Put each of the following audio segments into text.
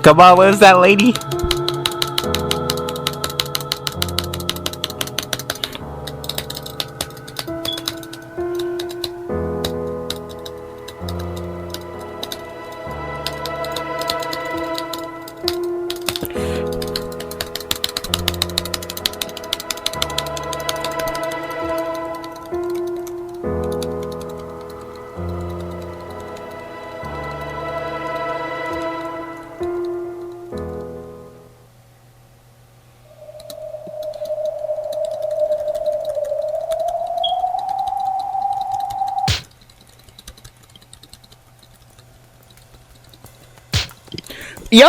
Come on, where's that lady? Yo!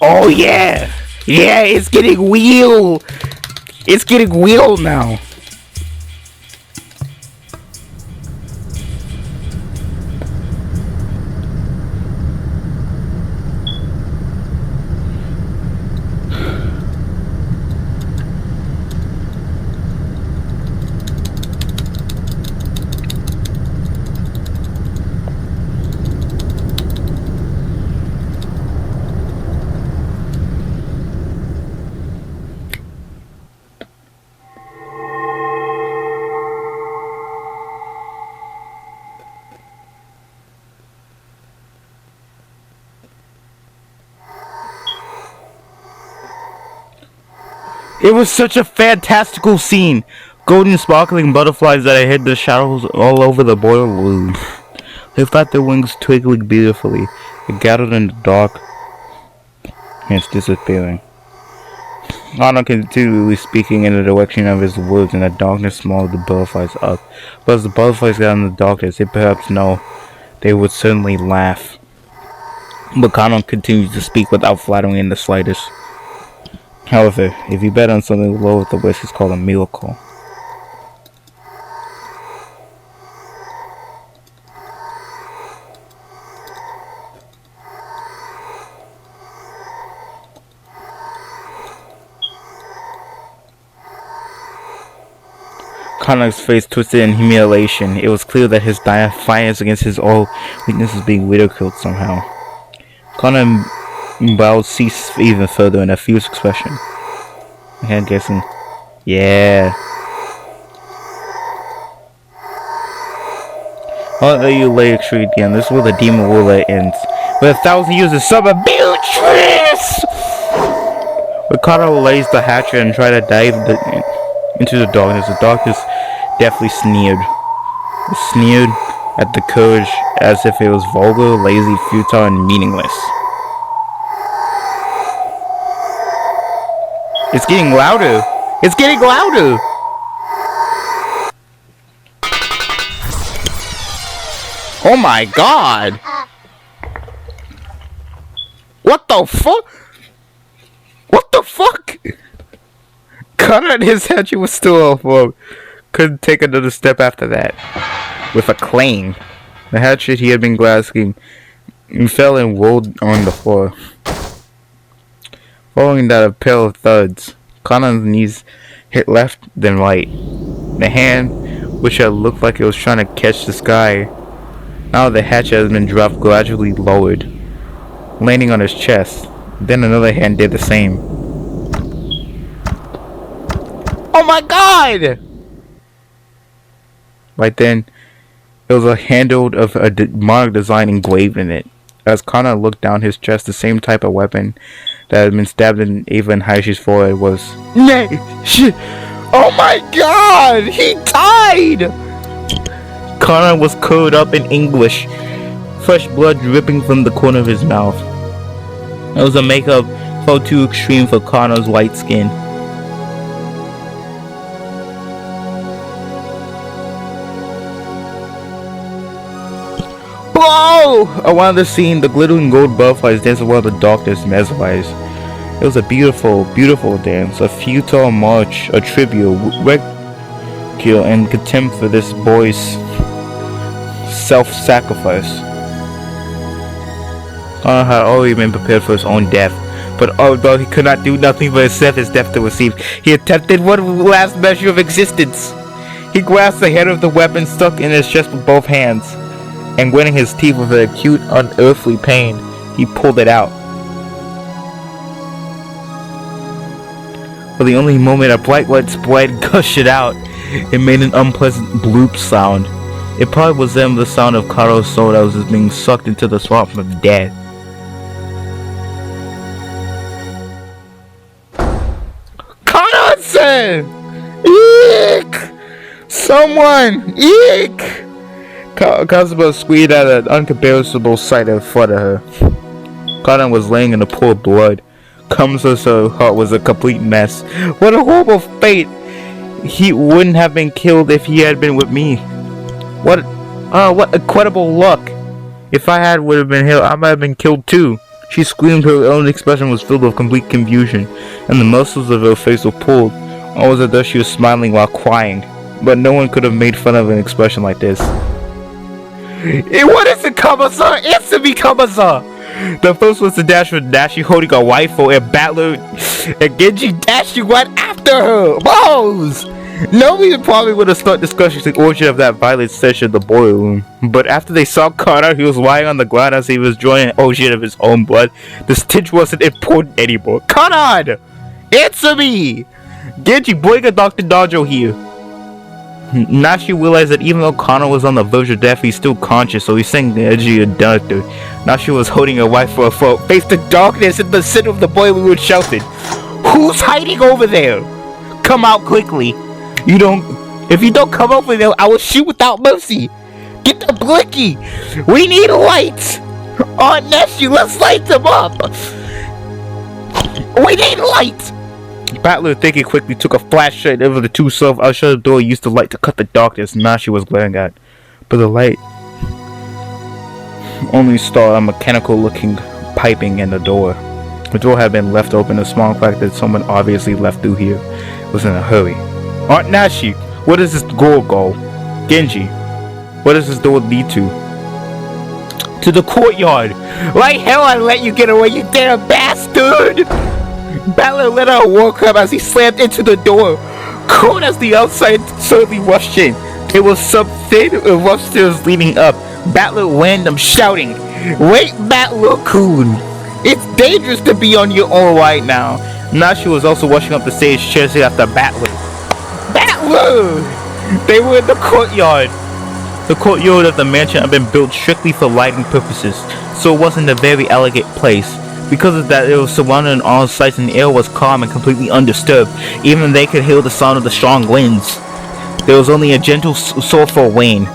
Oh yeah! Yeah, it's getting real! It's getting real now! It was such a fantastical scene. Golden sparkling butterflies that hid the shadows all over the boiler room. They flapped their wings twinkling beautifully. They gathered in the dark. And it's disappearing. Arnold continually speaking in the direction of his words, and the darkness swallowed the butterflies up. But as the butterflies got in the darkness, they perhaps know they would certainly laugh. But Connor continued to speak without flattering in the slightest. However, if you bet on something low with the risk, it's called a miracle. Connor's face twisted in humiliation. It was clear that his defiance against his own weakness was being ridiculed somehow. Connor bowed ceased even further in a fierce expression. I'm guessing. Yeah. I'll let you lay extreme again. This is where the demon ruler ends. With 1,000 years of summer, Beatrice! Ricardo lays the hatchet and try to dive into the darkness deftly sneered. It sneered at the courage as if it was vulgar, lazy, futile, and meaningless. It's getting louder! It's getting louder! Oh my god! What the fuck? What the fuck? Connor and his hatchet was still off. Couldn't take another step after that. With a clang, the hatchet he had been grasping fell and rolled on the floor. Following that, a pair of thuds. Connor's knees hit left, then right. The hand, which had looked like it was trying to catch the sky, Now the hatch has been dropped, gradually lowered, landing on his chest. Then another hand did the same. Oh my god! Right then, there was a handle of a demonic design engraved in it. As Connor looked down his chest, the same type of weapon that had been stabbed in Ava and Haishi's forehead was... Nay! Oh my god! He died! Connor was curled up in English, fresh blood dripping from the corner of his mouth. It was a makeup far too extreme for Connor's white skin. Whoa! Around the scene, the glittering gold butterflies danced around the darkness mesmerized. It was a beautiful, beautiful dance, a futile march, a tribute, ridicule, and contempt for this boy's self-sacrifice. Connor had already been prepared for his own death, but although he could not do nothing but accept his death to receive, he attempted one last measure of existence. He grasped the head of the weapon stuck in his chest with both hands, and gritting his teeth with an acute, unearthly pain, he pulled it out. For the only moment a bright white sprite gushed it out, it made an unpleasant bloop sound. It probably resembled the sound of Karo's soul that was being sucked into the swamp of death. Conrad! Eek! Someone! Eek! Kazuba squeezed at an uncomparable sight in front of her. Connor was laying in a pool of blood. Kazuba's heart was a complete mess. What a horrible fate! He wouldn't have been killed if he had been with me. What incredible luck! If I would have been here, I might have been killed too. She screamed. Her own expression was filled with complete confusion, and the muscles of her face were pulled. Almost as though she was smiling while crying. But no one could have made fun of an expression like this. What is it, Kamaza? Answer me, Kamaza! The first was to dash with Nashi holding a rifle and Battler and Genji dashing right after her. Balls! Nobody probably would have started discussing the origin of that violent session in the boiler room. But after they saw Connor, he was lying on the ground as he was drawing an ocean of his own blood. The stench wasn't important anymore. Connor! Answer me! Genji, bring a Dr. Najo here. Nashi realized that even though Connor was on the verge of death, he's still conscious, so he's saying the edgy and doctor. Nashi was holding a rifle for face the darkness in the center of the boiler room and shouted, "Who's hiding over there? Come out quickly. If you don't come over there, I will shoot without mercy. Get the blicky. We need lights. Aunt Nashi, let's light them up. We need lights." Battler, thinking quickly, took a flashlight over the two self-outside door used the light to cut the darkness Nashi was glaring at. But the light only saw a mechanical-looking piping in the door. The door had been left open, a small crack that someone obviously left through here. Was in a hurry. Aunt Nashi, where does this door go? Genji, where does this door lead to? To the courtyard. Like hell I let you get away, you damn bastard! Battler let out a war cry as he slammed into the door. Cold as the outside suddenly rushed in. There was some thin rough stairs leading up. Battler ran them shouting, "Wait, Battler-kun! It's dangerous to be on your own right now." Nashi was also rushing up the stairs chasing after Battler. Battler! They were in the courtyard. The courtyard of the mansion had been built strictly for lighting purposes, so it wasn't a very elegant place. Because of that, it was surrounded on all sides and the air was calm and completely undisturbed. Even they could hear the sound of the strong winds. There was only a gentle sulphur rain.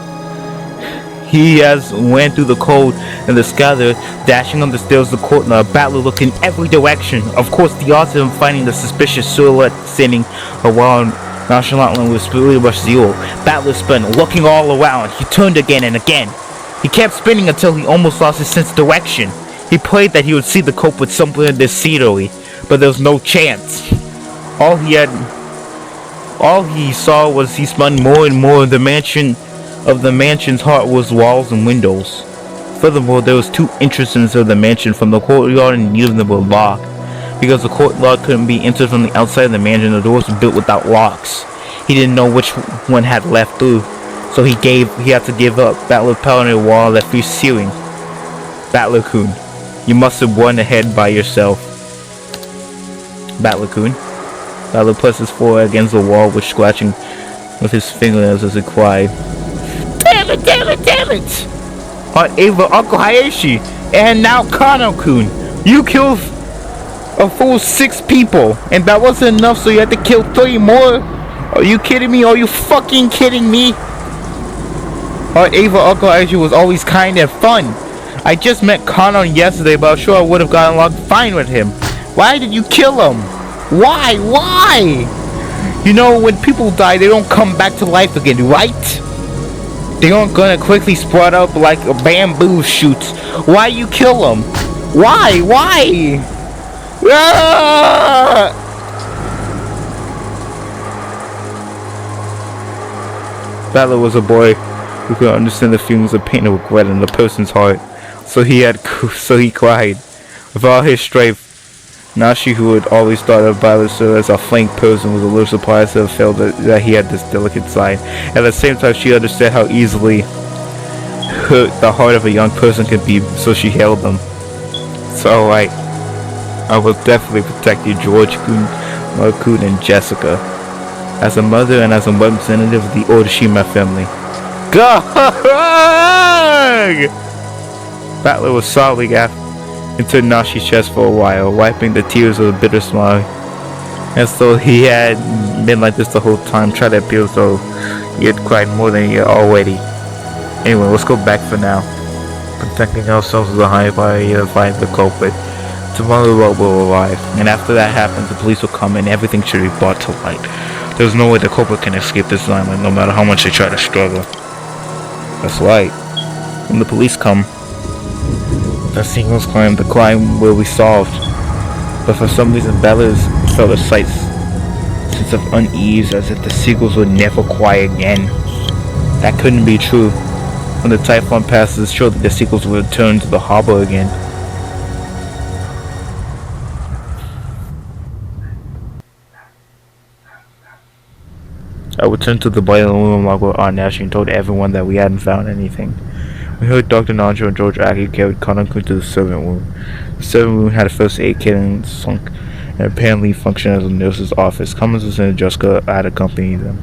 He ran through the cold and the scattered, dashing on the stairs of the courtyard. Battler looked in every direction. Of course, the odds of him finding the suspicious silhouette standing around nonchalantly was really much zero. Battler spun, looking all around. He turned again and again. He kept spinning until he almost lost his sense of direction. He prayed that he would see the culprit somewhere in this scenery, but there was no chance. All he saw was he spun more and more. The mansion's heart was walls and windows. Furthermore, there was two entrances of the mansion from the courtyard, and neither of them were locked. Because the courtyard couldn't be entered from the outside of the mansion, the doors were built without locks. He didn't know which one had left through. So he had to give up. Battler pounded the wall that pursuing. Battler-kun, you must have won ahead by yourself. Battler-kun. Battler pressed his forehead against the wall, which scratching with his fingernails as he cried. Damn it, damn it, damn it! Aunt Ava, Uncle Hayashi, and now Kano-kun. You killed a full 6 people, and that wasn't enough, so you had to kill 3 more? Are you kidding me? Are you fucking kidding me? Aunt Ava, Uncle Hayashi was always kind and fun. I just met Kano yesterday, but I'm sure I would have gotten along fine with him. Why did you kill him? Why? Why? You know, when people die, they don't come back to life again, right? They aren't gonna quickly sprout up like a bamboo shoot. Why you kill them? Why? Why? Ah! Battler was a boy who could understand the feelings of pain and regret in a person's heart. So he cried. With all his strength, Nashi, who had always thought of Battler as a frank person, was a little surprised to have felt that he had this delicate side. At the same time, she understood how easily hurt the heart of a young person can be, so she held him. So I will definitely protect you, George Kun, Markun, and Jessica. As a mother and as a representative of the Orishima family. Gah! Battler was sobbing into Nashi's chest for a while, wiping the tears with a bitter smile. As though he had been like this the whole time, trying to appear as though he had cried more than he had already. Anyway, let's go back for now. Protecting ourselves is a high priority to find the culprit. Tomorrow will arrive, and after that happens, the police will come and everything should be brought to light. There's no way the culprit can escape this limelight, no matter how much they try to struggle. That's right. When the police come, the seagulls claim the crime will be solved. But for some reason, Battler's felt a sense of unease, as if the seagulls would never quiet again. That couldn't be true. When the typhoon passes, surely the seagulls will return to the harbor again. I returned to the boiler room while Aunt Nashi and told everyone that we hadn't found anything. We heard Dr. Nanjo and George Aki carried Kano-kun to the servant room. The servant room had a first aid kit and sunk, and apparently functioned as a nurse's office. Cummins and Jessica had accompanied them.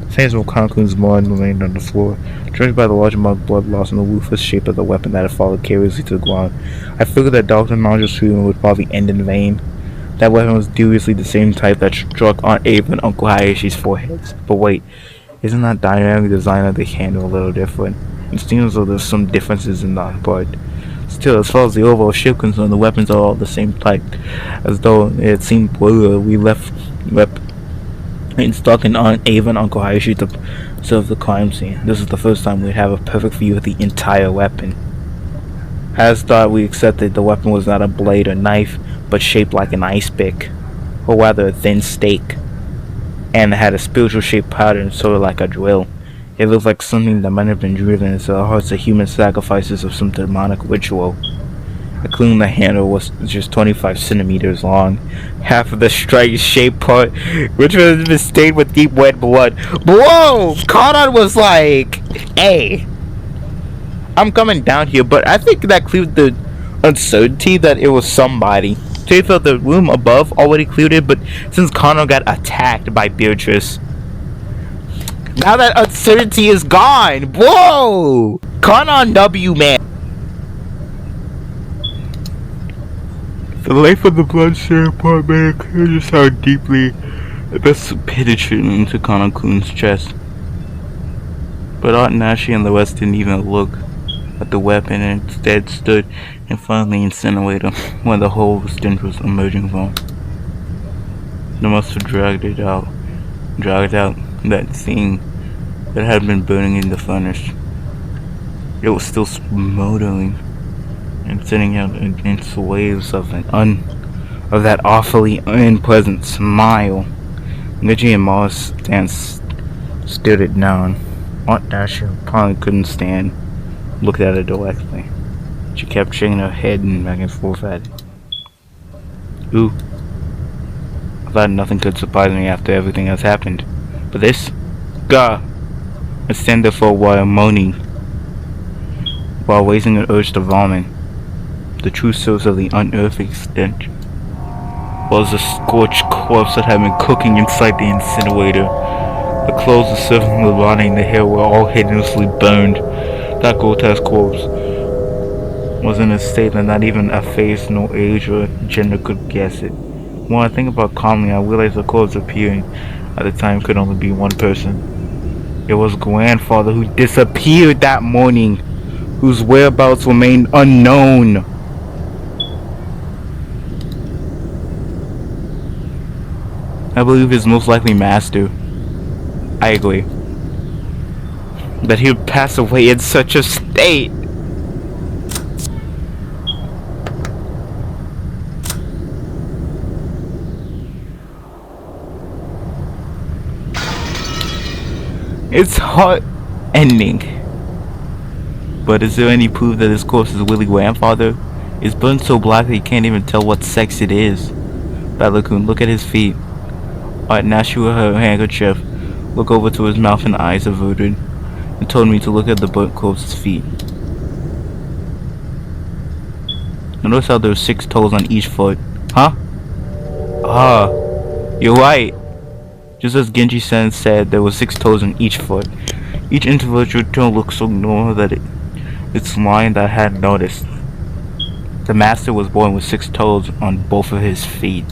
Stains of Kano-kun's blood remained on the floor, drenched by the large amount of blood loss in the ruthless shape of the weapon that had fallen carelessly to the ground. I figured that Dr. Nanjo's treatment would probably end in vain. That weapon was curiously the same type that struck Aunt Ava and Uncle Hayashi's foreheads. But wait, isn't that dynamic design of the handle a little different? It seems as though there's some differences in that part. Still, as far as the overall shape concerned, the weapons are all the same type. As though it seemed earlier we left and stuck in Aunt Ava and Uncle Hayashi to serve the crime scene. This is the first time we'd have a perfect view of the entire weapon. As thought, we accepted the weapon was not a blade or knife, but shaped like an ice pick, or rather a thin stake, and it had a spiritual shaped pattern, sort of like a drill. It looked like something that might have been driven into the hearts of human sacrifices of some demonic ritual. Including the handle was just 25 centimeters long, half of the strike-shaped part, which was stained with deep red blood. Whoa! Conan was like, hey, I'm coming down here, but I think that cleared the uncertainty that it was somebody. They thought the room above already cleared it, but since Connor got attacked by Beatrice, now that uncertainty is gone. Whoa! Connor W, man. The life of the bloodshed part made it clear just how deeply this penetrated into Kano-kun's chest. But Aunt Nashi and the rest didn't even look at the weapon and instead stood in front of the incinerator where the whole stench was emerging from. They must have dragged out that thing that had been burning in the furnace. It was still smoldering and sending out intense waves of that awfully unpleasant smile. Midgie and Moss stared it down. Aunt Nashi probably couldn't stand looked at it directly. She kept shaking her head and back and forth at it. Ooh. I thought nothing could surprise me after everything has happened. But this? Gah! I stand there for a while moaning, while raising an urge to vomit. The true source of the unearthly stench was the scorched corpse that had been cooking inside the incinerator. The clothes, the surface, the body, and the hair were all hideously burned. That grotesque corpse was in a state that not even a face, no age, or gender could guess it. When I think about calmly, I realize the corpse appearing at the time could only be one person. It was grandfather who disappeared that morning, whose whereabouts remain unknown. I believe his most likely master. I agree. That he would pass away in such a state. It's heart ending. But is there any proof that this corpse is really grandfather? It's burned so black that you can't even tell what sex it is. Balakun, look at his feet. Alright, now she with her handkerchief, look over to his mouth and eyes averted, and told me to look at the burnt corpse's feet. Notice how there's 6 toes on each foot. Huh? Ah, you're right. Just as Genji-san said, there were 6 toes on each foot. Each individual toe looked so normal that it's lying that I hadn't noticed. The master was born with 6 toes on both of his feet.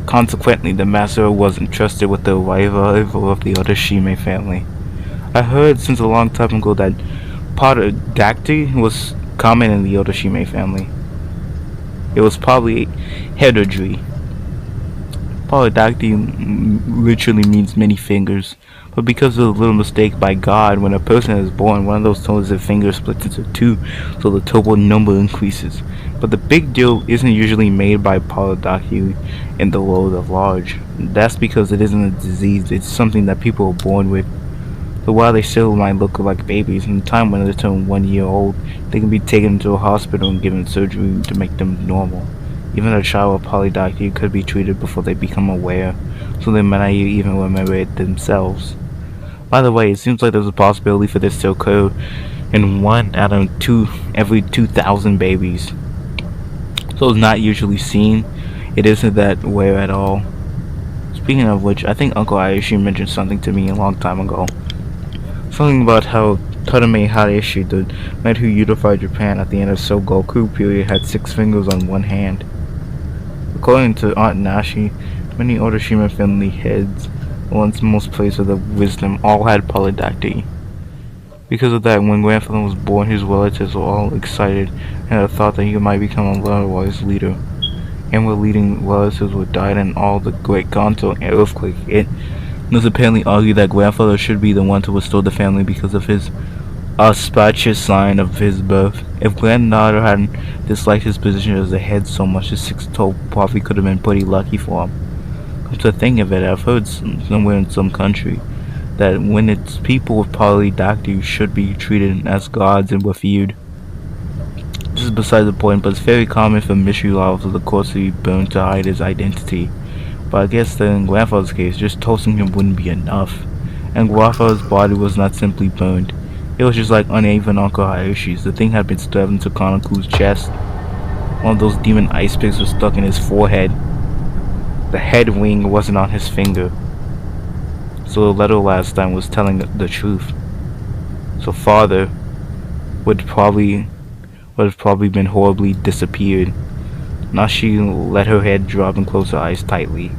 Consequently, the master was entrusted with the arrival of the other Shime family. I heard since a long time ago that polydacty was common in the Otoshime family. It was probably hereditary. Polydacty literally means many fingers, but because of a little mistake by God, when a person is born, one of those toes and fingers splits into 2, so the total number increases. But the big deal isn't usually made by polydacty in the world of large. That's because it isn't a disease, it's something that people are born with. So while they still might look like babies, in the time when they turn 1 year old, they can be taken to a hospital and given surgery to make them normal. Even a child with polydacty could be treated before they become aware, so they might not even remember it themselves. By the way, it seems like there's a possibility for this to occur in 1 out of every 2,000 babies. So it's not usually seen. It isn't that rare at all. Speaking of which, I think Uncle Aishi mentioned something to me a long time ago. Something about how Tadame Hayashi, the knight who unified Japan at the end of Sogoku period, had 6 fingers on one hand. According to Aunt Nashi, many Otoshima family heads, once most places of the wisdom, all had polydacty. Because of that, when grandfather was born, his relatives were all excited and had thought that he might become a otherwise leader. And where leading relatives were died in all the Great Kanto earthquake, it was apparently argued that grandfather should be the one to restore the family because of his auspicious sign of his birth. If granddaughter hadn't disliked his position as the head so much, his 6-toe probably could have been pretty lucky for him. Come to think of it, I've heard somewhere in some country that when it's people with polydacty should be treated as gods and revered. This is beside the point, but it's very common for mystery lovers of the course to be burned to hide his identity. But I guess that in grandfather's case, just toasting him wouldn't be enough. And grandfather's body was not simply burned. It was just like uneven Uncle Hayashi's. The thing had been stabbed into Kanaku's chest. One of those demon ice picks was stuck in his forehead. The head wing wasn't on his finger. So the letter last time was telling the truth. So father would have probably been horribly disappeared. Now she let her head drop and closed her eyes tightly.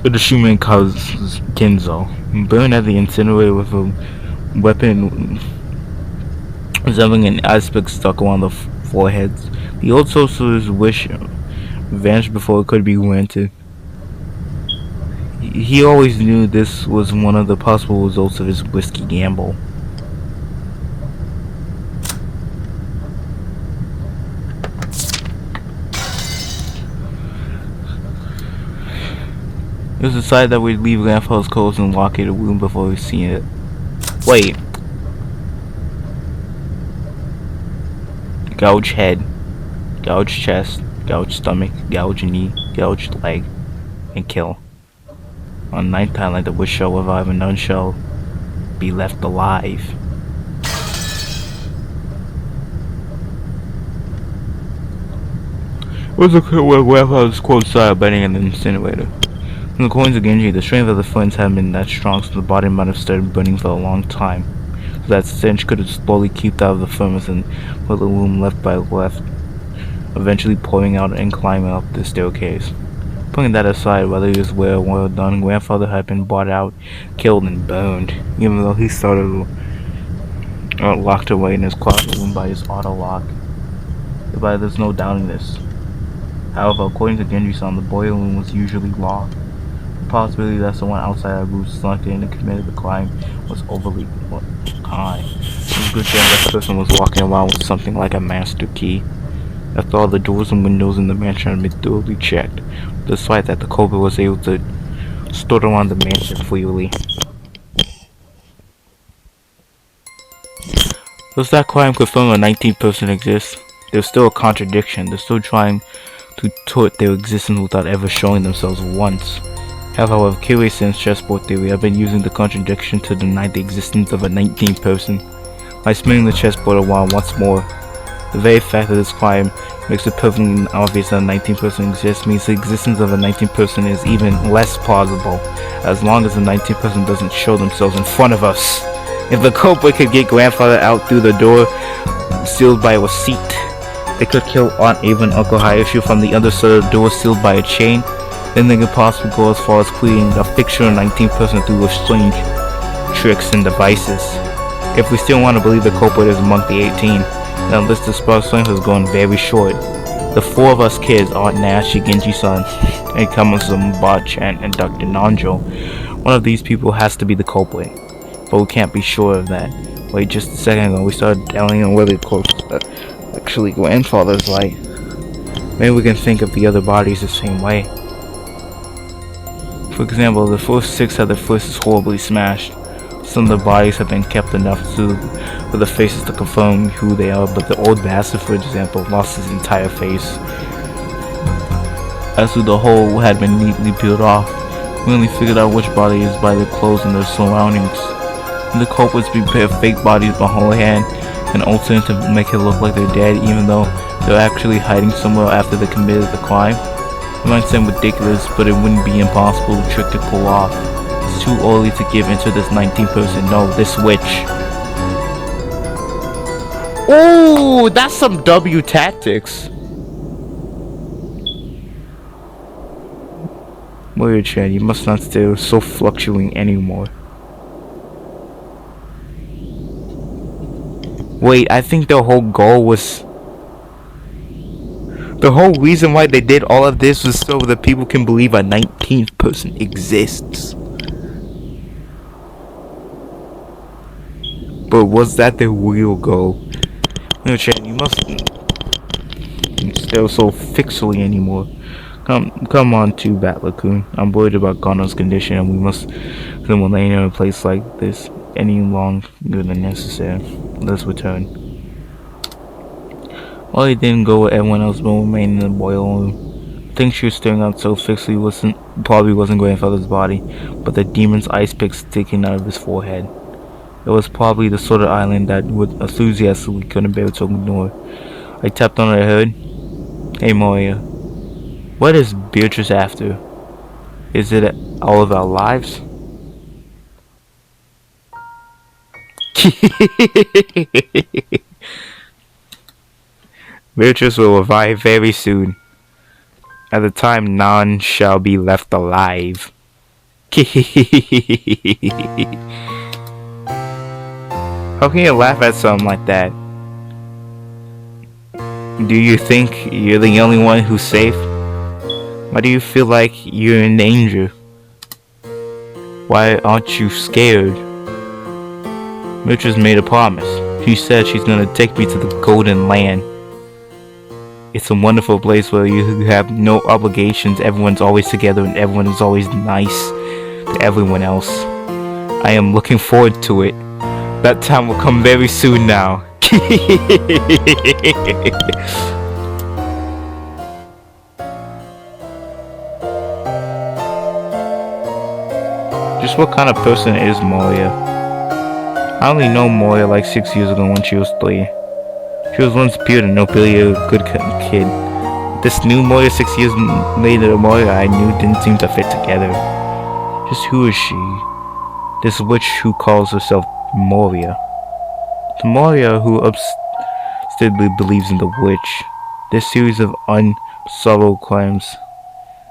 The Shumen calls Kenzo, burned at the incinerator with a weapon resembling an aspect stuck around the foreheads. The old sorcerer's wish vanished before it could be granted. He always knew this was one of the possible results of his risky gamble. It was decided that we'd leave grandfather's clothes and lock it in a room before we see it. Wait. Gouge head, gouge chest, gouge stomach, gouge knee, gouge leg, and kill. On ninth time, like the wish shall revive and none shall be left alive. What's the grandfather's quote style betting in the incinerator? In the coins of Genji, the strength of the flames had been that strong, so the body might have started burning for a long time. So that stench could have slowly kept out of the furnace and put the room left by left, eventually pouring out and climbing up the staircase. Putting that aside, whether he was well done, grandfather had been bought out, killed, and burned, even though he started locked away in his closet room by his auto lock. But there's no doubting this. However, according to Genji-san, the boiler room was usually locked. The possibility that someone outside our group snuck in and committed the crime was overly high. There's a good chance that person was walking around with something like a master key. After all, the doors and windows in the mansion had been thoroughly checked, despite that the culprit was able to sort around the mansion freely. Does that crime confirm a 19th person exists? There's still a contradiction. They're still trying to tort their existence without ever showing themselves once. However, curious since chessboard theory, I've been using the contradiction to deny the existence of a 19th person by spinning the chessboard around once more. The very fact that this crime makes it perfectly obvious that a 19th person exists means the existence of a 19th person is even less plausible, as long as the 19th person doesn't show themselves in front of us. If the culprit could get grandfather out through the door sealed by a receipt, they could kill Aunt Ava and Uncle Hayashu from the other side of the door sealed by a chain, then they could possibly go as far as creating a fictional 19th person through strange tricks and devices. If we still want to believe the culprit is among the 18, then list of spark length has gone very short. The four of us kids, Aunt Nash, Genji-san, and Kamasu, Ba-chan, and Dr. Nanjo, one of these people has to be the culprit, but we can't be sure of that. Wait, just a second ago we started doubting on whether the corpse actually grandfather's light. Maybe we can think of the other bodies the same way. For example, the first 6 had their faces horribly smashed. Some of the bodies have been kept enough for the faces to confirm who they are, but the old bastard, for example, lost his entire face. As to the whole had been neatly peeled off, we only figured out which body is by their clothes and their surroundings. And the culprits prepare fake bodies beforehand and alternate to make it look like they're dead, even though they're actually hiding somewhere after they committed the crime. It might sound ridiculous, but it wouldn't be impossible to trick to pull off. It's too early to give into this 19th person. No, this witch. Ooh, that's some W tactics. Warrior Chan, you must not stay so fluctuating anymore. Wait, I think the whole goal was... The whole reason why they did all of this was so that people can believe a 19th person exists. But was that the real goal? No, Chan, you mustn't stare so fixedly anymore. Come on to Bat-Lacoon. I'm worried about Gano's condition and we must remain in a place like this any longer than necessary. Let's return. Well, he didn't go with everyone else but remained in the boiler room. The thing she was staring at so fixedly probably wasn't grandfather's body, but the demon's ice pick sticking out of his forehead. It was probably the sort of island that would enthusiastically couldn't bear to ignore. I tapped on her head. Hey Moria, what is Beatrice after? Is it all of our lives? Beatrice will revive very soon. At the time, none shall be left alive. How can you laugh at something like that? Do you think you're the only one who's safe? Why do you feel like you're in danger? Why aren't you scared? Beatrice made a promise. She said she's gonna take me to the Golden Land. It's a wonderful place where you have no obligations, everyone's always together and everyone is always nice to everyone else. I am looking forward to it. That time will come very soon now. Just what kind of person is Moria? I only know Moria like 6 years ago when she was 3. She was once pure and nobility, good kid. This new Moria 6 years later, the Moria I knew didn't seem to fit together. Just who is she? This witch who calls herself Moria. The Moria who obstinately believes in the witch. This series of unsolved crimes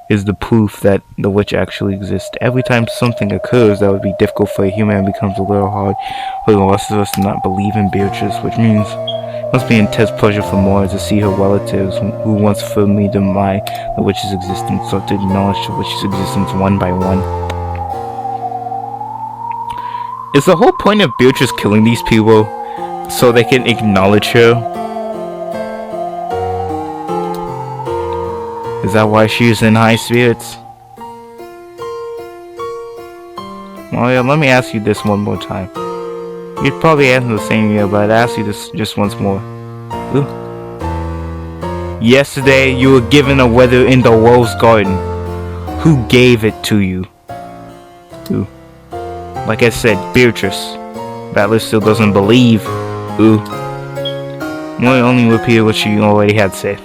is the proof that the witch actually exists. Every time something occurs that would be difficult for a human, it becomes a little hard for the rest of us to not believe in Beatrice, which means it must be an intense pleasure for Moira to see her relatives who once firmly denied the witch's existence start to acknowledge the witch's existence one by one. Is the whole point of Beatrice killing these people so they can acknowledge her? Is that why she is in high spirits? Moria, let me ask you this one more time. You'd probably answer the same year, but I'd ask you this just once more. Ooh. Yesterday, you were given a weather in the rose garden. Who gave it to you? Ooh. Like I said, Beatrice. Battler still doesn't believe. Ooh. Moria only repeated what she already had said.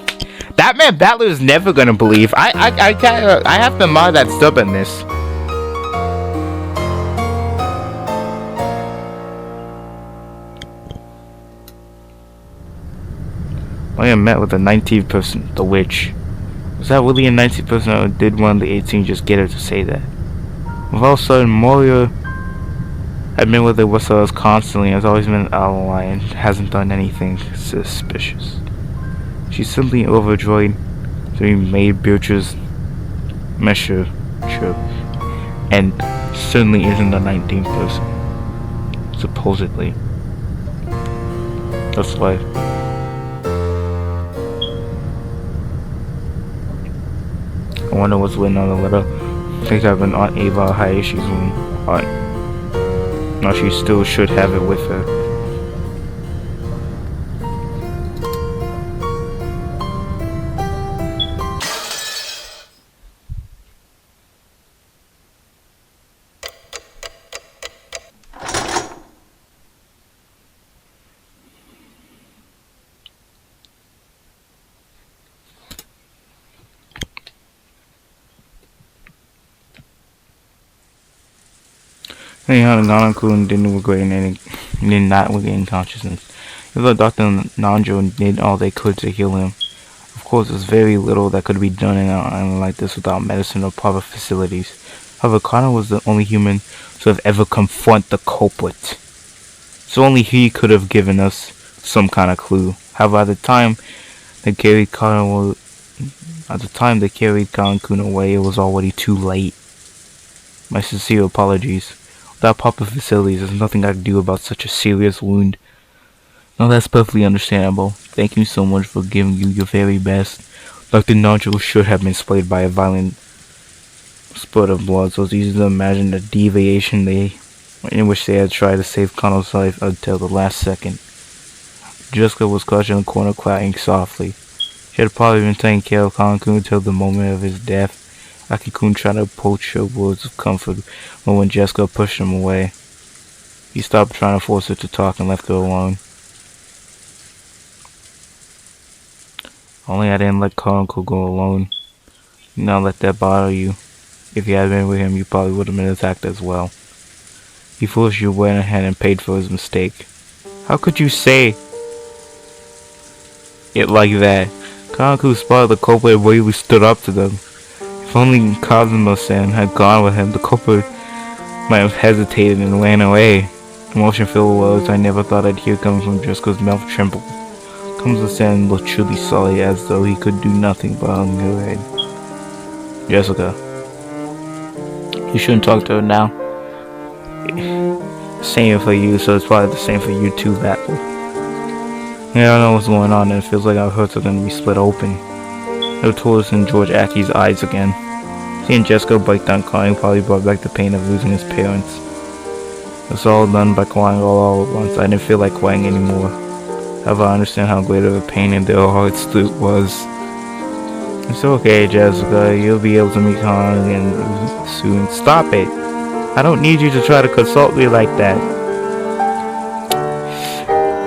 That man Battler is never gonna believe. I have to admire that stubbornness. I am met with the 19th person, the witch. Was that really a 19th person, or did one of the 18 just get her to say that? All of a sudden, Moria had been with her whistles constantly, has always been an ally, and hasn't done anything suspicious. She's simply overjoyed to be made Beatrice measure true, and certainly isn't the 19th person. Supposedly. That's life. I wonder what's written on the letter. I think I've been Aunt Ava Hayashi's room. No, she still should have it with her. Anyhow, Nanako did not regain consciousness. Even though Dr. Nanjo did all they could to heal him. Of course, there's very little that could be done in an island like this without medicine or proper facilities. However, Connor was the only human to have ever confront the culprit. So only he could have given us some kind of clue. However, at the time they carried Connor away, it was already too late. My sincere apologies. Without proper facilities, there's nothing I can do about such a serious wound. No, that's perfectly understandable. Thank you so much for giving you your very best. Dr. Nodule should have been splayed by a violent spurt of blood, so it's easy to imagine the deviation in which they had tried to save Connor's life until the last second. Jessica was crouched in a corner crying softly. She had probably been taking care of Connor until the moment of his death. Aki-kun tried to approach her words of comfort, but when Jessica pushed him away, he stopped trying to force her to talk and left her alone. Only I didn't let Konko go alone. Not let that bother you. If you had been with him, you probably would have been attacked as well. He forced you went ahead and paid for his mistake. How could you say it like that? Konko spotted the culprit and bravely stood up to them. If only Kazuma-san had gone with him, the culprit might have hesitated and ran away. Emotion-filled words I never thought I'd hear coming from Jessica's mouth trembled. Kazuma-san looked truly sorry, as though he could do nothing but hung her head. Jessica. You shouldn't talk to her now. Same for you, so it's probably the same for you too, Battle. Yeah, I don't know what's going on, and it feels like our hearts are going to be split open. No tourists in George Aki's eyes again. Seeing Jessica break down crying probably brought back the pain of losing his parents. It was all done by crying all at once. I didn't feel like crying anymore. However, I understand how great of a pain in their hearts it was. It's okay, Jessica. You'll be able to meet Han again soon. Stop it. I don't need you to try to consult me like that.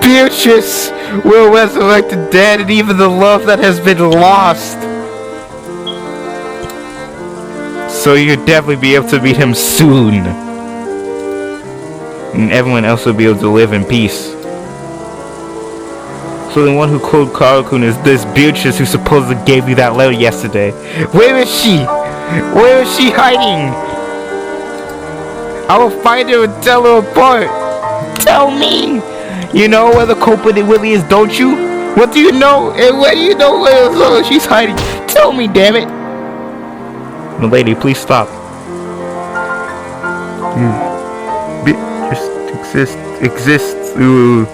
Beatrice will resurrect the dead and even the love that has been lost. So you'll definitely be able to meet him soon. And everyone else will be able to live in peace. So the one who killed Karakun is this Beatrice who supposedly gave you that letter yesterday. Where is she? Where is she hiding? I will find her and tell her apart. Tell me! You know where the culprit really is, don't you? What do you know? And where do you know where she's hiding? Tell me, damn it! Milady, please stop. Just exists. Ooh.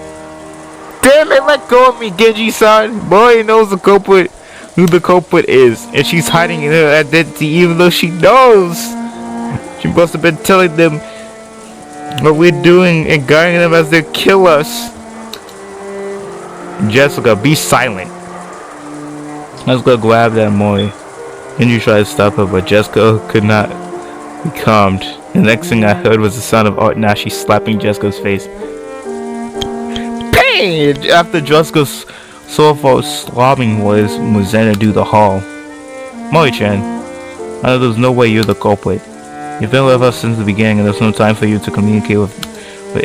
Damn it, let go of me, Genji-san. Boy knows the culprit, who the culprit is, and she's hiding in her identity even though she knows. She must have been telling them what we're doing and guiding them as they kill us. Jessica, be silent. Let's go grab that Mori. Genji tried to stop her, but Jessica could not be calmed. The next thing I heard was the sound of Art Nashi slapping Jessica's face. After Jessica's soulful slobbing was Muzena do the hall. Mori-chan, I know there's no way you're the culprit. You've been with us since the beginning and there's no time for you to communicate with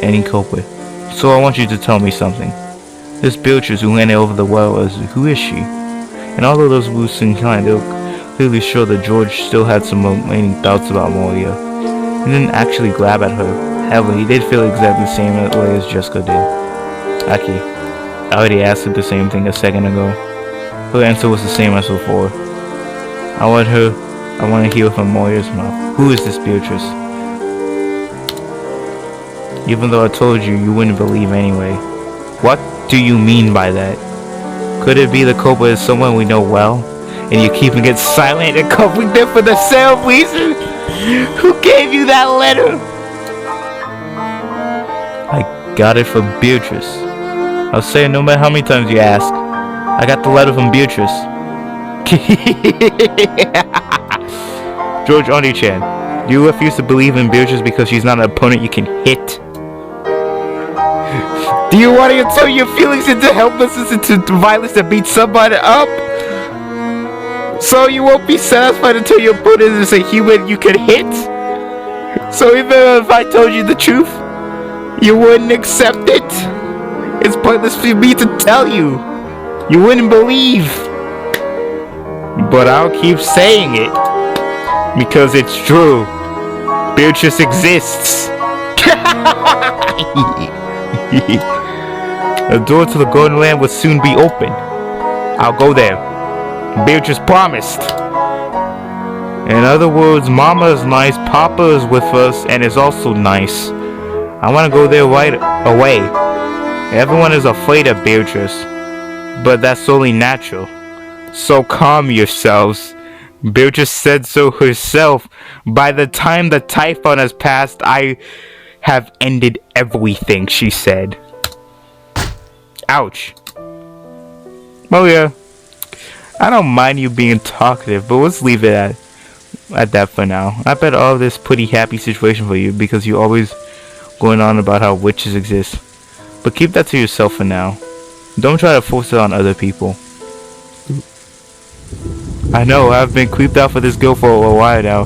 any culprit. So I want you to tell me something. This Beatrice who handed over the well, who is she? And although those Wu seemed kind, they were clearly sure that George still had some remaining doubts about Moria. He didn't actually grab at her. However, he did feel exactly the same way as Jessica did. Aki, I already asked her the same thing a second ago. Her answer was the same as before. I want to hear from Moira's mouth. Who is this Beatrice? Even though I told you, you wouldn't believe anyway. What do you mean by that? Could it be the culprit is someone we know well? And you're keeping it silent and covering them for the same reason? Who gave you that letter? I got it from Beatrice. I'll say it no matter how many times you ask. I got the letter from Beatrice. George Oni-chan, do you refuse to believe in Beatrice because she's not an opponent you can hit? Do you want to turn your feelings into helplessness, into violence to beat somebody up? So you won't be satisfied until your opponent is a human you can hit? So even if I told you the truth, you wouldn't accept it? It's pointless for me to tell you. You wouldn't believe. But I'll keep saying it. Because it's true. Beatrice exists. The door to the Golden Land will soon be open. I'll go there. Beatrice promised. In other words, Mama is nice, Papa is with us, and is also nice. I want to go there right away. Everyone is afraid of Beatrice, but that's only natural. So calm yourselves. Beatrice said so herself. By the time the typhoon has passed, I have ended everything, she said. Ouch. Oh yeah. I don't mind you being talkative, but let's leave it at that for now. I bet all of this pretty happy situation for you because you're always going on about how witches exist. But keep that to yourself for now. Don't try to force it on other people. I know, I've been creeped out for this girl for a while now.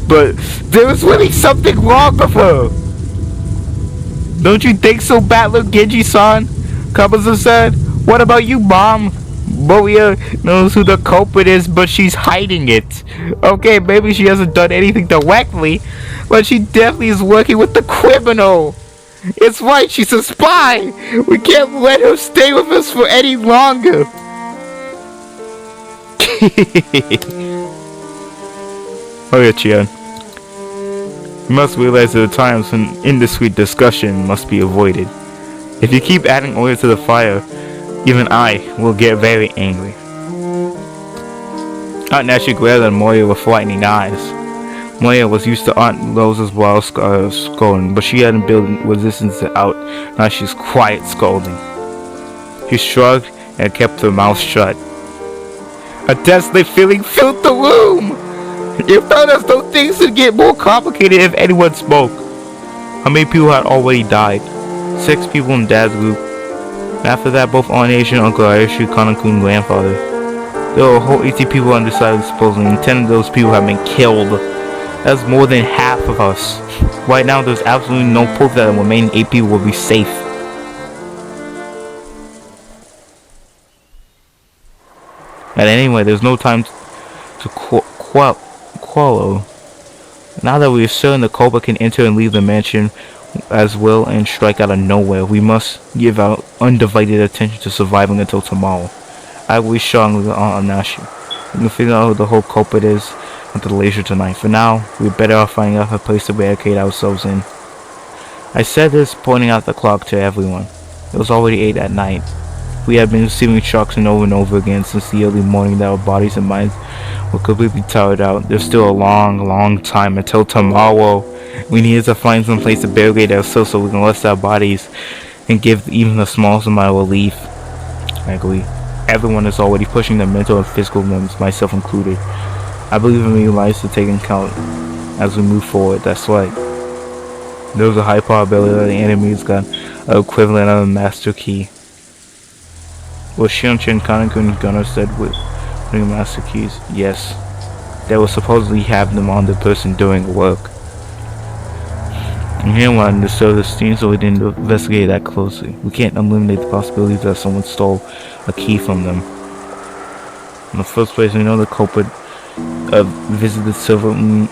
But there was really something wrong with her. Don't you think so, Battler Genji-san? Kabuzo said. What about you, Mom? Moria knows who the culprit is, but she's hiding it. Okay, maybe she hasn't done anything directly, but she definitely is working with the criminal. It's right, she's a spy. We can't let her stay with us for any longer. Oh yeah, Chian. You must realize there are times when indiscreet discussion must be avoided. If you keep adding oil to the fire, even I will get very angry. Aunt Nashi glared at Moria with frightening eyes. Moria was used to Aunt Rosa's wild scolding, but she hadn't built resistance to Aunt Nashi's quiet scolding. He shrugged and kept her mouth shut. A desolate feeling filled the room. It felt as though things would get more complicated if anyone spoke. How many people had already died? 6 people in Dad's group. And after that, both Aunt Asia and Uncle Aisha, Kanakun grandfather. There were a whole 80 people undecided supposedly, and 10 of those people have been killed. That's more than half of us. Right now, there's absolutely no proof that the remaining 8 people will be safe. And anyway, there's no time to quarrel. Now that we are certain the Cobra can enter and leave the mansion as well and strike out of nowhere, we must give our undivided attention to surviving until tomorrow. I wish strongly on Nashi. We can figure out who the whole culprit is at the leisure tonight. For now, we're better off finding out a place to barricade ourselves in. I said this, pointing out the clock to everyone. It was already 8 at night. We had been receiving shocks over and over again since the early morning that our bodies and minds were completely tired out. There's still a long time until tomorrow. We needed to find some place to barricade ourselves so we can rest our bodies and give even the smallest amount of relief. I agree. Everyone is already pushing their mental and physical limits, myself included. I believe in many lives to take into account as we move forward. That's right. There's a high probability that the enemy has got an equivalent of a master key. Was Shion-chan Kanekun Gunner said with putting master keys? Yes. They will supposedly have them on the person doing the work. And he wanted to serve the steam, so we didn't investigate that closely. We can't eliminate the possibility that someone stole a key from them. In the first place, we know the culprit visited the servant room.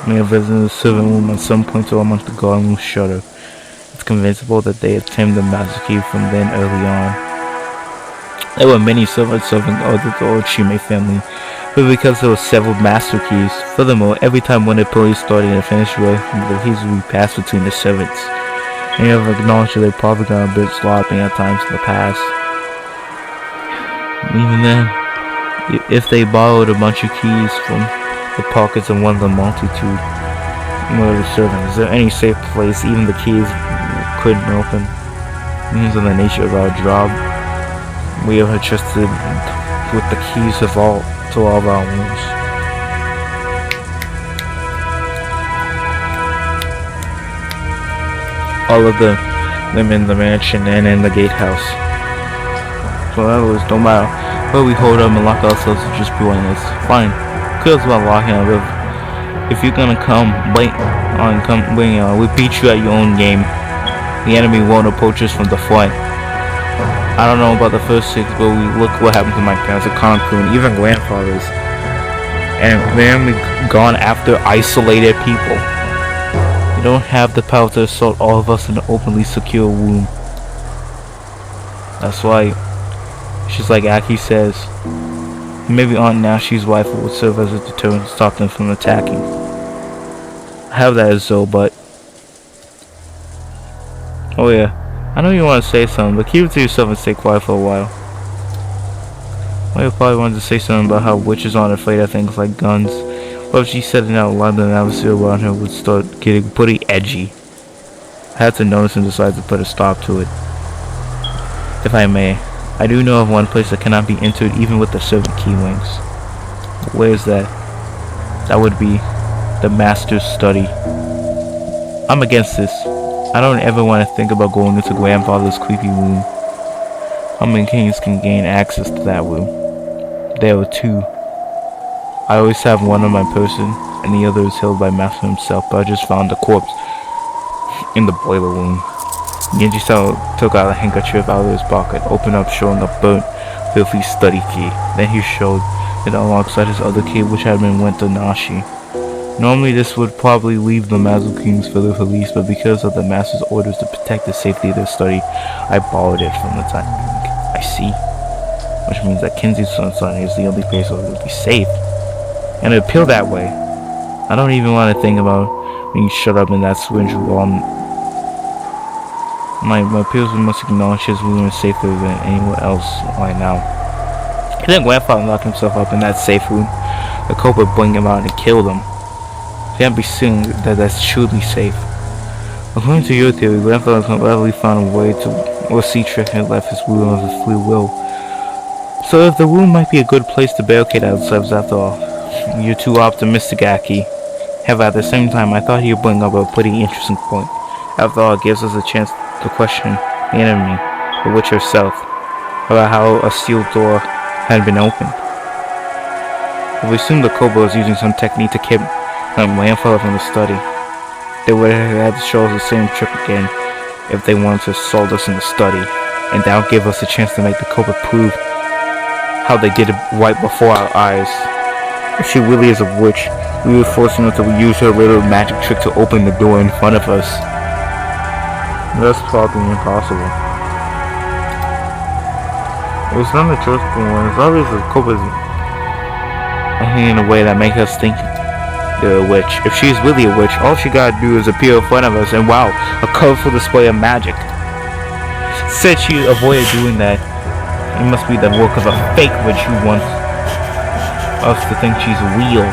May have visited the servant room at some point or amongst the guard room shutter. It's convincible that they obtained the master key from then early on. There were many servants serving other the Ochime family, but because there were several master keys. Furthermore, every time one of the police started and finished work, the keys would be passed between the servants. And you have acknowledged that they probably got a bit sloppy at times in the past. Even then, if they borrowed a bunch of keys from the pockets of one of the multitude, one of the servants, is there any safe place even the keys couldn't open? Because of the nature of our job, we have entrusted with the keys of all to all of our rooms. All of them in the mansion and in the gatehouse. So in other words, no matter where we hold up and lock ourselves, to just be one of us. Fine. Could as well lock in. If you're gonna come bring we beat you at your own game. The enemy won't approach us from the front. I don't know about the first 6, but look what happened to my parents, a Kanakun, even grandfathers. And they're only gone after isolated people. They don't have the power to assault all of us in an openly secure room. That's why, she's like Aki says, maybe Aunt Nashi's rifle would serve as a deterrent to stop them from attacking. I have that as though, but... Oh yeah. I know you want to say something, but keep it to yourself and stay quiet for a while. Well, you probably wanted to say something about how witches aren't afraid of things like guns. But if she said it out loud, then the atmosphere around her would start getting pretty edgy. I had to notice and decide to put a stop to it. If I may, I do know of one place that cannot be entered even with the servant key links. Where is that? That would be the master's study. I'm against this. I don't ever want to think about going into grandfather's creepy room. How many kings can gain access to that room? There are 2. I always have one on my person, and the other is held by Master himself, but I just found the corpse in the boiler room. Genji-san took out a handkerchief out of his pocket, opened up, showing a burnt, filthy study key. Then he showed it alongside his other key, which had been lent to Nashi. Normally this would probably leave the Mazukins for the police, but because of the master's orders to protect the safety of their study, I borrowed it from the time being. I see. Which means that Kinzi's-san is the only place where it will be safe. And it appeared that way. I don't even want to think about being shut up in that syringe while my peers must acknowledge his room is safer than anyone else right now. And then grandfather locked himself up in that safe room. The culprit bring him out and killed him. Can't be saying that that's truly safe. According to your theory, grandfather readily found a way to or sea trick had left his wheel of his free will. So if the room might be a good place to barricade ourselves after all. You're too optimistic, Aki. However, at the same time, I thought you'd bring up a pretty interesting point. After all, it gives us a chance to question the enemy, the witch herself, about how a sealed door had been opened. If we assume the Cobra was using some technique to keep my grandfather from the study, they would have had to show us the same trick again if they wanted to assault us in the study, and that would give us a chance to make the Cobra prove how they did it right before our eyes. If she really is a witch, we were forcing her to use her little magic trick to open the door in front of us. That's probably impossible. It's not a truthful one. It's obvious the Cobra's acting in a way that makes us think they're a witch. If she's really a witch, all she gotta do is appear in front of us and wow, a colorful display of magic. Said she avoided doing that. It must be the work of a fake witch who wants us to think she's real.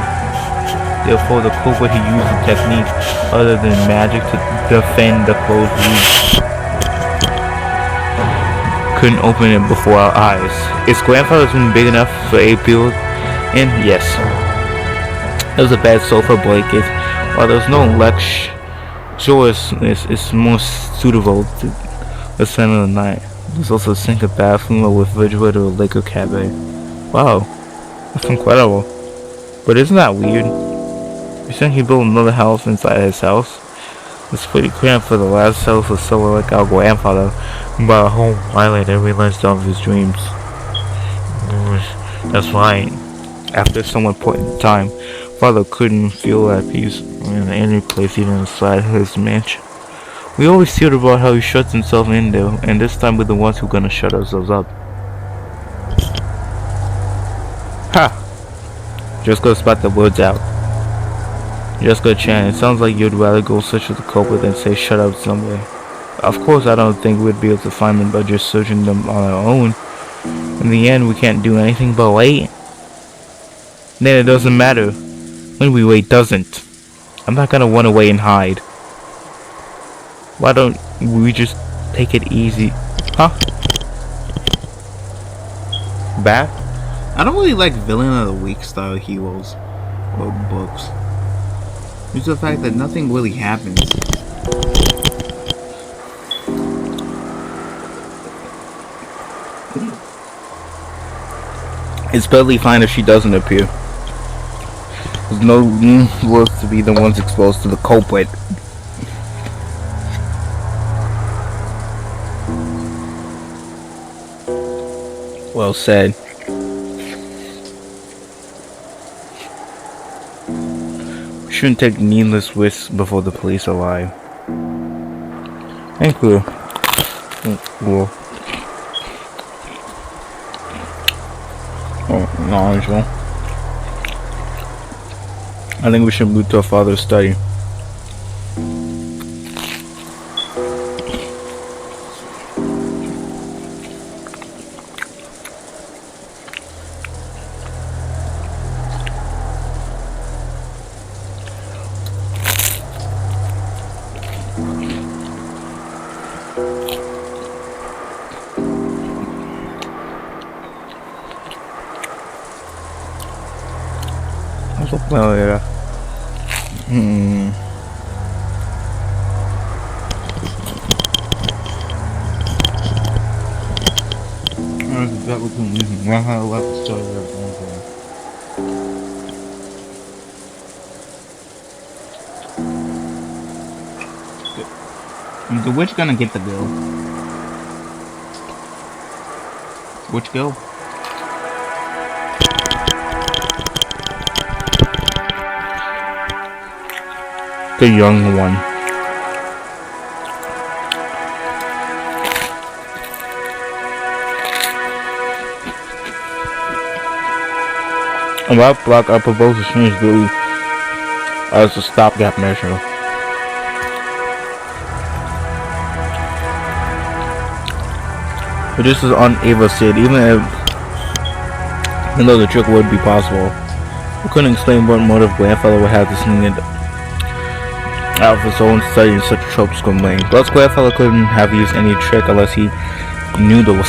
Therefore, the Cobra he used a technique other than magic to defend the closed room. Couldn't open it before our eyes. Is grandfather's room big enough for a build? And yes, there was a bed sofa blanket. While there's no luxuriousness, it's more suitable to the spend of the night. There's also a sink, a bathroom with refrigerator, or liquor cabinet. Wow, that's incredible. But isn't that weird? You think he built another house inside his house? It's pretty cramped for the last house was so like our grandfather bought a whole island and realized all of his dreams. That's right. After someone put in time, father couldn't feel at peace in any place even inside his mansion. We always hear about how he shuts himself in there, and this time we're the ones who are gonna shut ourselves up. Ha! Just go spot the words out. Jessica Chan, it sounds like you'd rather go search for the culprit than say shut up somewhere. Of course, I don't think we'd be able to find them by just searching them on our own. In the end, we can't do anything but wait. Then it doesn't matter. When we wait doesn't. I'm not gonna run away and hide. Why don't we just take it easy? Huh? Back? I don't really like villain of the week style heroes or books. Due to the fact that nothing really happens. It's barely fine if she doesn't appear. There's no worth to be the ones exposed to the culprit. Well said. We shouldn't take needless risks before the police arrive. Thank you. Cool. Oh, no, I think we should move to our father's study. Oh yeah. That was amazing. Wow, how I left the story there. Is the witch gonna get the bill? Which go? The young one. About block, I propose to change Billy as a stopgap measure. But this is on Ava said, even though the trick would be possible, we couldn't explain what motive grandfather would have to sneak it out of his own study in such a tropical lane. Plus, grandfather couldn't have used any trick unless he Noodles.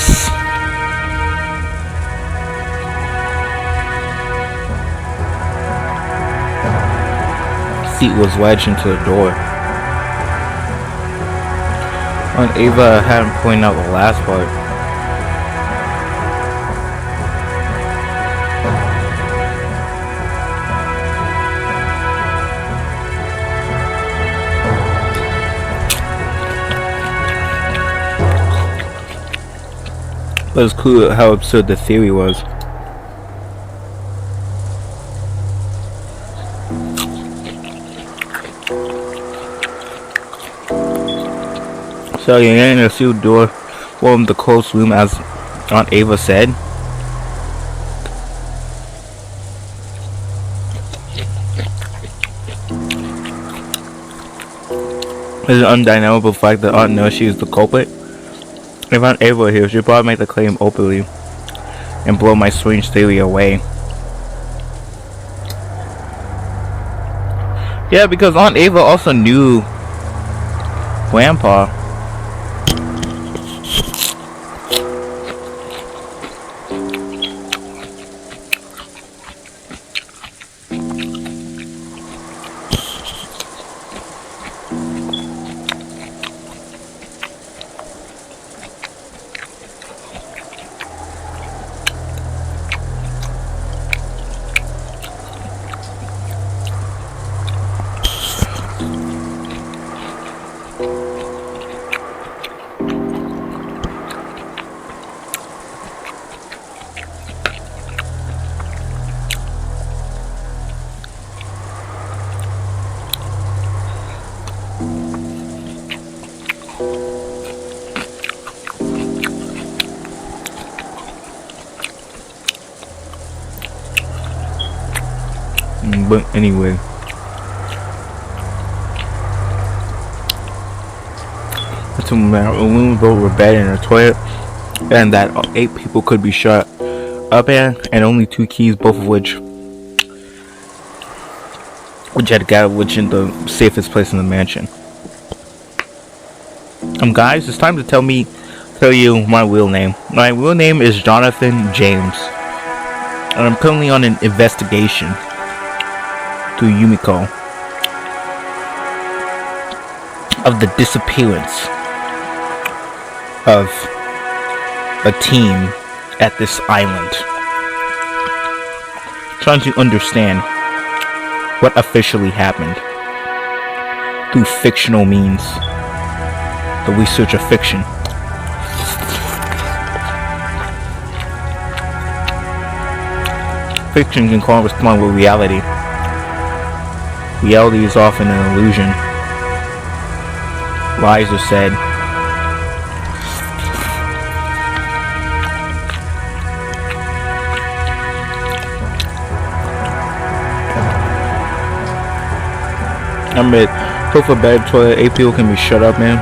Seat was wedged into the door. Aunt Ava hadn't pointed out the last part. But it's cool how absurd the theory was. So you're getting a sealed door from the closed room, as Aunt Ava said. It's an undeniable fact that Aunt knows she is the culprit. If Aunt Ava were here, she'd probably make the claim openly and blow my strange theory away. Yeah, because Aunt Ava also knew Grandpa. But anyway, it's a woman both were bed in her toilet, and that 8 people could be shut up in, and only 2 keys, both of which had got which in the safest place in the mansion. Guys, it's time to tell you my real name. My real name is Jonathan James, and I'm currently on an investigation to Umineko of the disappearance of a team at this island, trying to understand what officially happened through fictional means, the research of fiction. Fiction can correspond with reality. Reality is often an illusion. Lies are said. I'm at sofa, bed, toilet. 8 people can be shut up, man.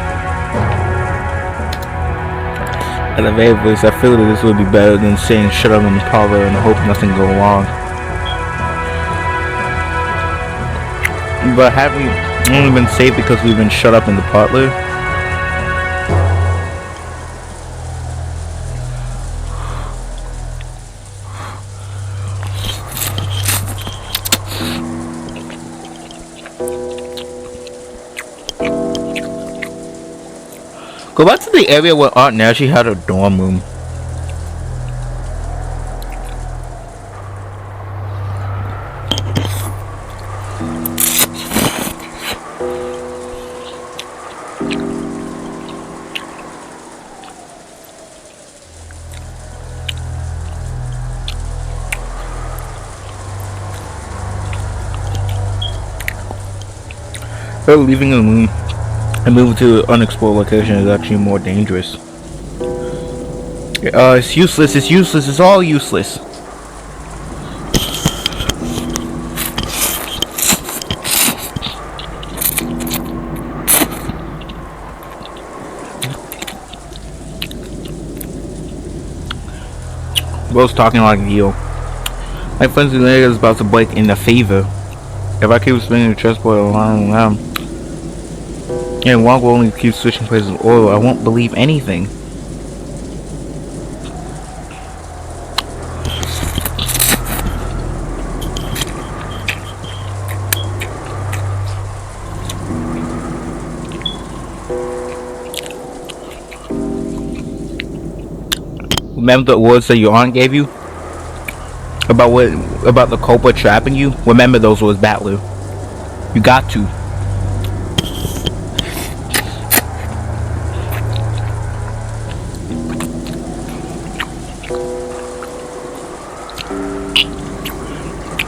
At the very least, I feel that this would be better than saying shut up in the parlor and hope nothing go wrong. But have we only been safe because we've been shut up in the parlor? Go back to the area where Aunt Nashi had her dorm room. Her leaving the room and moving to an unexplored location is actually more dangerous. It's useless, it's all useless. Bro's talking like you. My friend's leg is about to break in a fever. If I keep spinning the chessboard around and Wong will only keep switching places of oil, I won't believe anything. Remember the words that your aunt gave you about the culprit trapping you? Remember those words, Battler. You got to.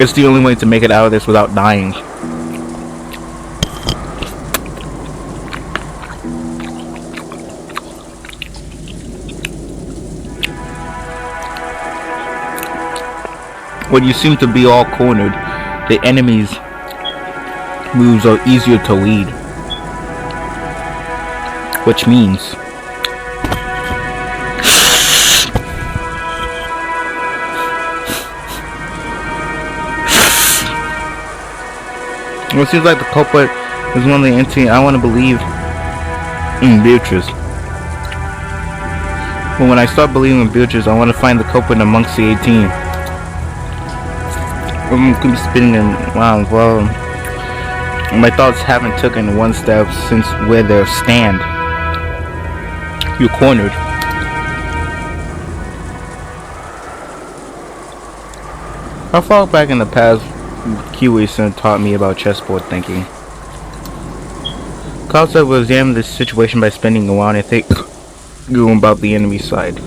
It's the only way to make it out of this without dying. When you seem to be all cornered, the enemy's moves are easier to lead. Which means it seems like the culprit is one of the anti. I want to believe in Beatrice. But when I start believing in Beatrice, I want to find the culprit amongst the 18. I'm going to be spinning in. Wow, well, my thoughts haven't taken one step since where they stand. You're cornered. How far back in the past Kiwi-san taught me about chessboard thinking? Carl will examine this situation by spending a while and think about the enemy side.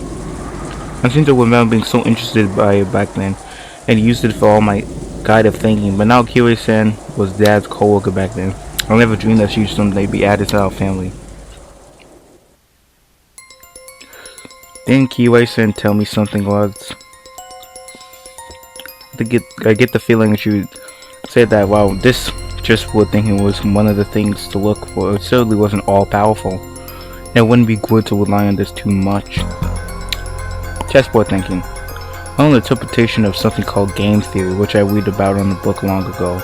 I seem to remember being so interested by it back then, and used it for all my guide of thinking, but now Kiwi-san was Dad's co-worker back then. I never dreamed that she would someday be added to our family. Didn't Kiwi-san tell me something was? I get the feeling that she said that, wow, this chessboard thinking was one of the things to look for. It certainly wasn't all powerful. And it wouldn't be good to rely on this too much. Chessboard thinking. My own interpretation of something called game theory, which I read about in a book long ago.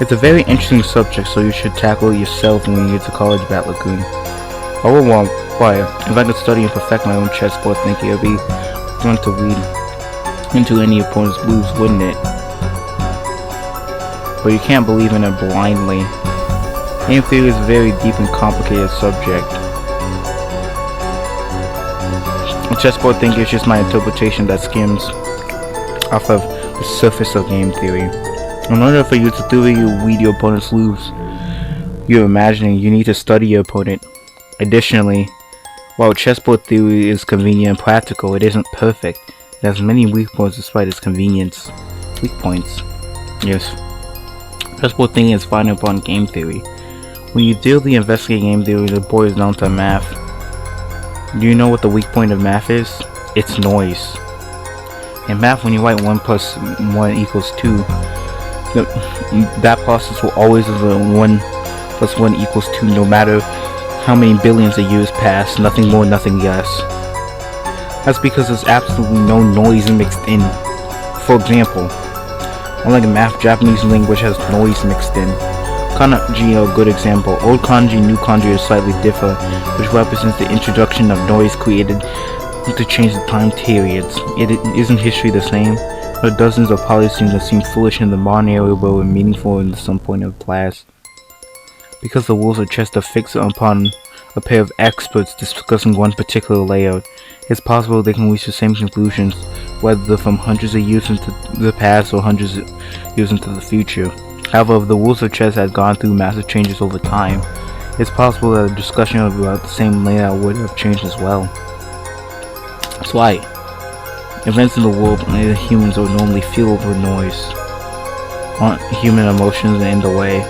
It's a very interesting subject, so you should tackle it yourself when you get to college, Bat Lagoon. Oh, why, if I could study and perfect my own chessboard thinking, it would be fun to read into any opponent's moves, wouldn't it? But you can't believe in it blindly. Game theory is a very deep and complicated subject. Chessboard thinking is just my interpretation that skims off of the surface of game theory. In order for you to thoroughly read your opponent's moves you're imagining, you need to study your opponent. Additionally, while chessboard theory is convenient and practical, it isn't perfect. It has many weak points despite its convenience. Weak points. Yes. Chessboard thinking is founded upon game theory. When you thoroughly investigate game theory, the board is down to math. Do you know what the weak point of math is? It's noise. In math, when you write 1 plus 1 equals 2, that process will always be 1 plus 1 equals 2 no matter how many billions of years pass, nothing more, nothing less. That's because there's absolutely no noise mixed in. For example, unlike math, Japanese language has noise mixed in. Kanji are a good example. Old kanji, new kanji are slightly different, which represents the introduction of noise created to change the time periods. Isn't history the same? There are dozens of polysyllables that seem foolish in the modern era but were meaningful in some point of class. Because the rules of chess are fixed upon a pair of experts discussing one particular layout, it's possible they can reach the same conclusions, whether from hundreds of years into the past or hundreds of years into the future. However, if the rules of chess had gone through massive changes over time, it's possible that a discussion about the same layout would have changed as well. That's why events in the world and humans are normally filled with noise. Aren't human emotions in the way?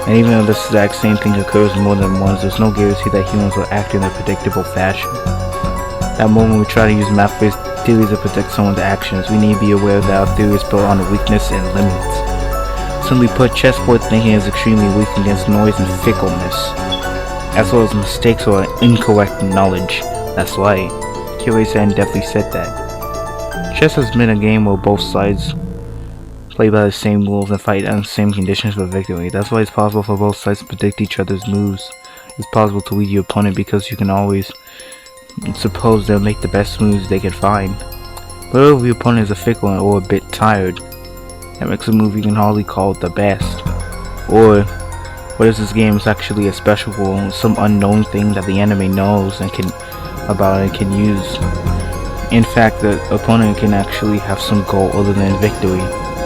And even if this exact same thing occurs more than once, there's no guarantee that humans will act in a predictable fashion. That moment we try to use math-based theories to predict someone's actions, we need to be aware that our theory is built on weakness and limits. Simply put, chessboard thinking is extremely weak against noise and fickleness, as well as mistakes or incorrect knowledge. That's why Kiwi-san definitely said that. Chess has been a game where both sides play by the same rules and fight under the same conditions for victory. That's why it's possible for both sides to predict each other's moves. It's possible to read your opponent because you can always suppose they'll make the best moves they can find. But if your opponent is fickle or a bit tired, that makes a move you can hardly call it the best. Or what if this game is actually a special rule, some unknown thing that the enemy knows and can use, In fact, the opponent can actually have some goal other than victory.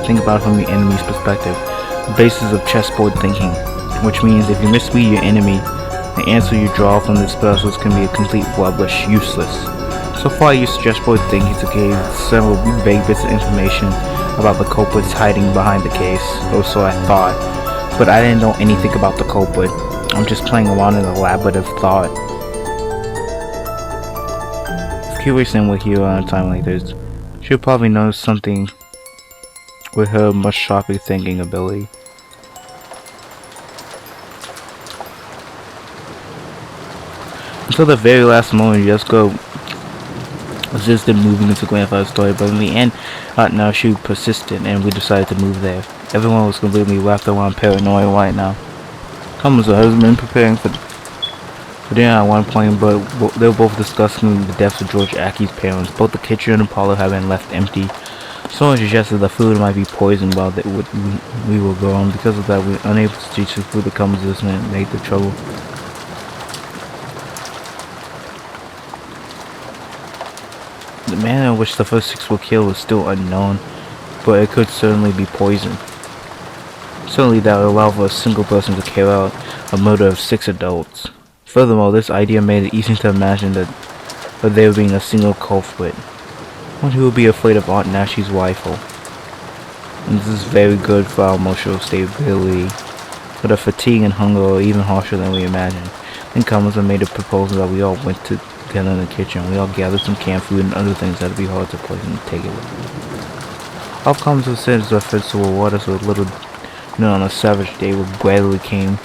Think about it from the enemy's perspective. The basis of chessboard thinking, which means if you misread your enemy, the answer you draw from this puzzle can be a complete rubbish, useless. So far, I used chessboard thinking to gain several vague bits of information about the culprits hiding behind the case, or so I thought, but I didn't know anything about the culprit. I'm just playing around in a labyrinth of thought. If curious and we're here on a time like this, she'll probably notice something with her much sharper thinking ability. Until the very last moment, Jessica resisted moving into grandfather's story, but in the end, now she persisted and we decided to move there. Everyone was completely wrapped around paranoia right now. Thomas has been preparing for dinner at one point, but they were both discussing the deaths of George Aki's parents. Both the kitchen and the parlor had been left empty. Someone suggested the food might be poisoned while we were gone. Because of that, we were unable to teach the food that comes this and made the trouble. The manner in which the first 6 were killed is still unknown, but it could certainly be poison. Certainly that would allow for a single person to carry out a murder of 6 adults. Furthermore, this idea made it easy to imagine that there being a single culprit, one who would be afraid of Aunt Nashie's rifle. And this is very good for our emotional stability, but our fatigue and hunger are even harsher than we imagined. Then Kamasa made a proposal that we all went together in the kitchen. We all gathered some canned food and other things that would be hard to poison and take it with. All Kamasa said is efforts to reward us with a little on a savage day gradually came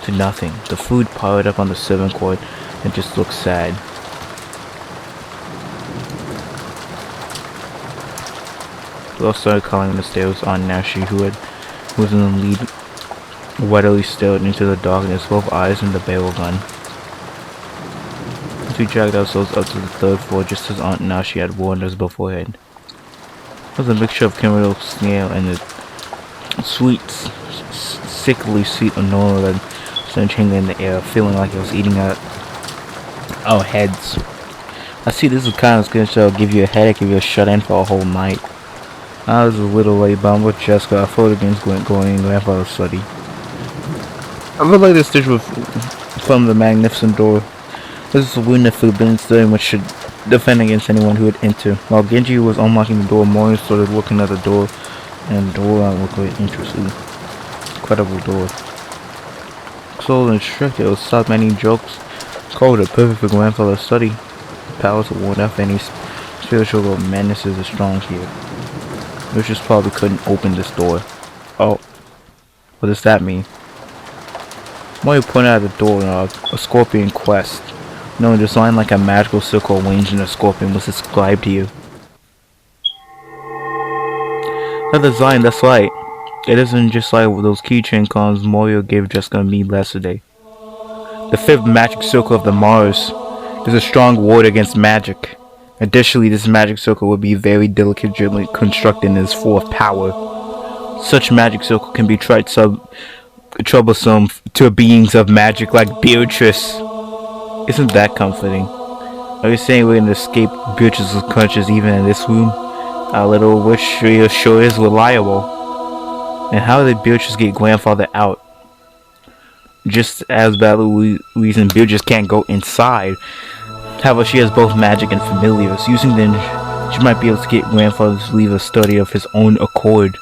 to nothing. The food piled up on the serving court and just looked sad. We all started calling the stairs Aunt Nashi, who was in the lead, readily stared into the darkness, both eyes in the barrel gun. We dragged ourselves up to the 3rd floor just as Aunt Nashi had warned us beforehand. It was a mixture of chemical snail and the sweet, sickly sweet aroma that started tingling in the air, feeling like it was eating at our heads. I see this is kind of scary, so it'll give you a headache if you're shut in for a whole night. I was a little late, but I'm with Jessica. I fought against going in grandfather's study. I feel like this dish was from the magnificent door. This is a window for forbidden study which should defend against anyone who would enter. While Genji was unlocking the door, Mori started looking at the door. And the door looked quite interesting. Incredible door. So and strict, it was stop many jokes. Called it perfect for grandfather's study. The powers of ward off any spiritual menaces are strong here. Lucius probably couldn't open this door. Oh. What does that mean? Mori pointed at the door in a scorpion quest. No, this line like a magical circle arranged in a scorpion was described to you. That design, that's right. It isn't just like those keychain cards Mario gave Jessica and me yesterday. The 5th magic circle of the Mars is a strong ward against magic. Additionally, this magic circle would be very delicately constructed in its 4th power. Such magic circle can be troublesome to beings of magic like Beatrice. Isn't that comforting? Are you saying we're gonna escape Beatrice's clutches even in this room? Our little witch sure is reliable. And how did Beatrice get grandfather out? Just as badly reason Beatrice can't go inside. However, she has both magic and familiars. Using them, she might be able to get grandfather to leave a study of his own accord.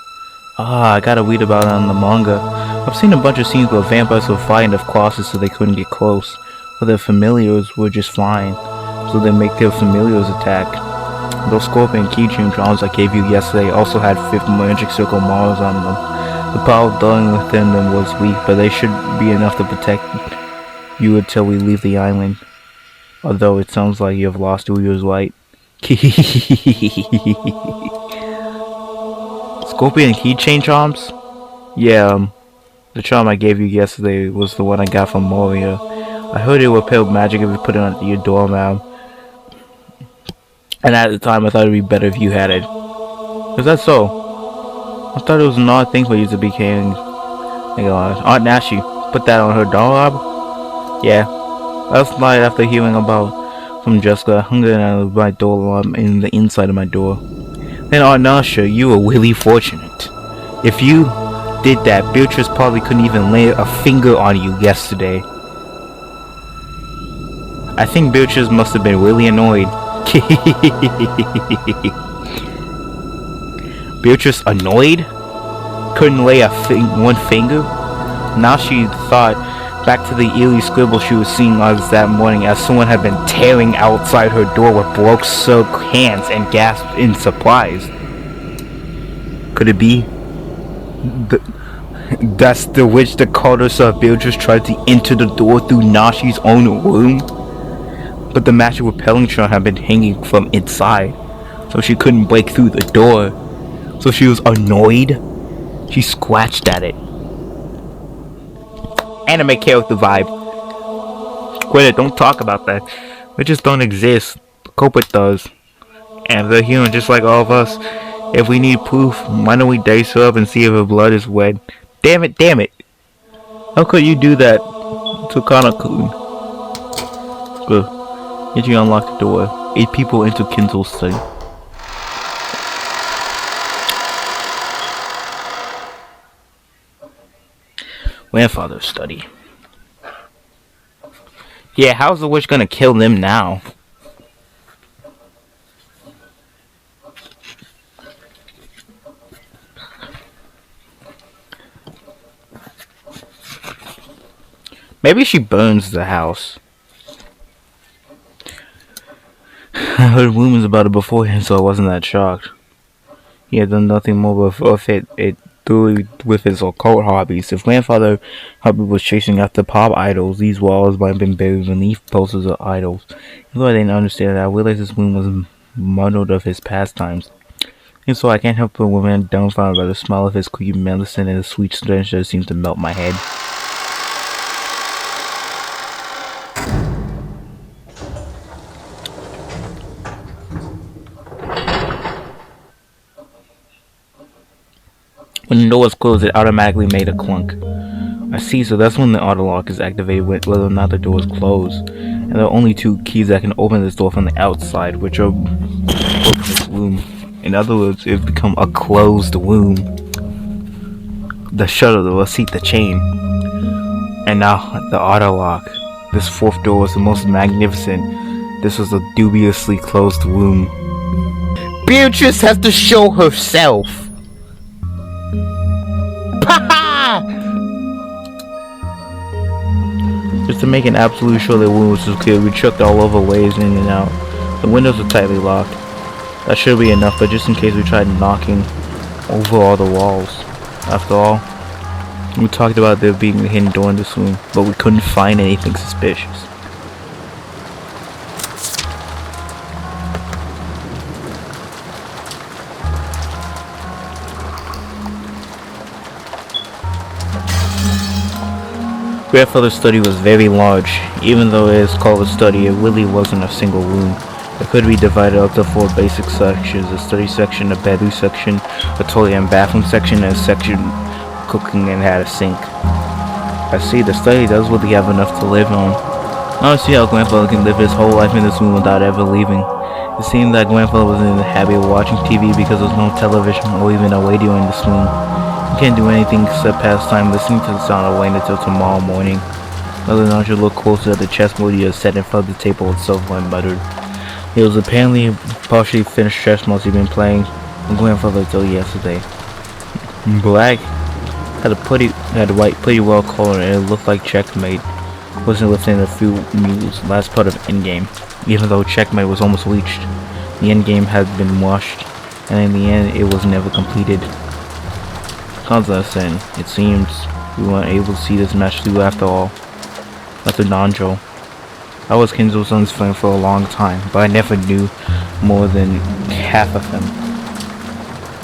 I gotta read about it on the manga. I've seen a bunch of scenes where vampires were fighting of crosses so they couldn't get close. But their familiars were just fine, so they make their familiars attack. Those scorpion keychain charms I gave you yesterday also had 5th magic circle Mars on them. The power of dwelling within them was weak, but they should be enough to protect you until we leave the island. Although it sounds like you have lost who you right. Scorpion keychain charms? Yeah, the charm I gave you yesterday was the one I got from Moria. I heard it repelled magic if you put it on your doormat. And at the time I thought it would be better if you had it. Is that so? I thought it was an odd thing for you to be carrying. Aunt Nashi put that on her doorknob? Yeah. Last night after hearing about from Jessica. I hung it out of my door alarm in the inside of my door. Then Arnasha, you were really fortunate. If you did that, Beatrice probably couldn't even lay a finger on you yesterday. I think Beatrice must have been really annoyed. Beatrice annoyed? Couldn't lay one finger? Now she thought back to the eerie scribble she was seeing us that morning as someone had been tearing outside her door with broke silk hands and gasped in surprise. Could it be? That's the witch that called herself Beatrice tried to enter the door through Nashi's own room? But the magic repelling charm had been hanging from inside, so she couldn't break through the door. So she was annoyed. She scratched at it. Anime character vibe. Quit it, don't talk about that. Witches don't exist. The culprit does. And they're human just like all of us. If we need proof, why don't we dice her up and see if her blood is red? Damn it, damn it. How could you do that to Kana-kun? Did you unlock the door? 8 people into Kinzo's study. Grandfather's study. Yeah, how's the witch gonna kill them now? Maybe she burns the house. I heard rumors about it beforehand, so I wasn't that shocked. He had done nothing more with it through with his occult hobbies. If Grandfather hobby was chasing after pop idols, these walls might have been buried beneath posters of idols. Even though I didn't understand that, I realized this room was muddled of his pastimes. And so I can't help but remain dumbfounded by the smell of his creepy medicine and the sweet stench that seems to melt my head. When the door was closed, it automatically made a clunk. I see, so that's when the auto lock is activated whether or not the door is closed. And there are only 2 keys that can open this door from the outside, which are open this room. In other words, it's become a closed room. The shutter, the receipt, the chain. And now, the auto lock. This 4th door was the most magnificent. This was a dubiously closed room. Beatrice has to show herself! Just to make an absolute sure the room was secure, we checked all over ways in and out. The windows are tightly locked. That should be enough, but just in case we tried knocking over all the walls. After all, we talked about there being a hidden door in this room, but we couldn't find anything suspicious. Grandfather's study was very large. Even though it is called a study, it really wasn't a single room. It could be divided up to 4 basic sections: a study section, a bedroom section, a toilet and bathroom section, and a section cooking and had a sink. I see, the study does really have enough to live on. I don't see how Grandfather can live his whole life in this room without ever leaving. It seemed that Grandfather was in the habit of watching TV because there was no television or even a radio in this room. You can't do anything except pass time listening to the sound of rain until tomorrow morning. Mother Naja looked closer at the chessboard he had set in front of the table itself and muttered. It was apparently a partially finished chess match he'd been playing with Grandfather until yesterday. Black had a white pretty well colored and it looked like checkmate. Wasn't within a few moves, last part of endgame. Even though checkmate was almost reached, the endgame had been rushed, and in the end it was never completed. Constantine, it seems we weren't able to see this match through after all. After Nanjo. I was Kinzo-san's friend for a long time, but I never knew more than half of him.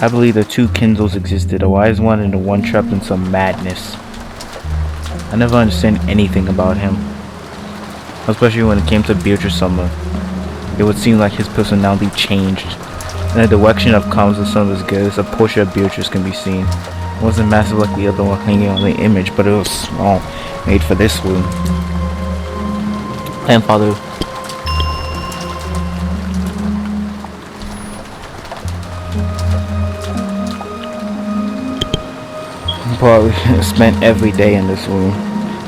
I believe the 2 Kinzos existed, a wise one and the one trapped in some madness. I never understand anything about him, especially when it came to Beatrice Summer. It would seem like his personality changed. In the direction of Kanzo-sama's gaze, a portrait of Beatrice can be seen. It wasn't massive like the other one hanging on the image, but it was small, made for this room. Grandfather He probably spent every day in this room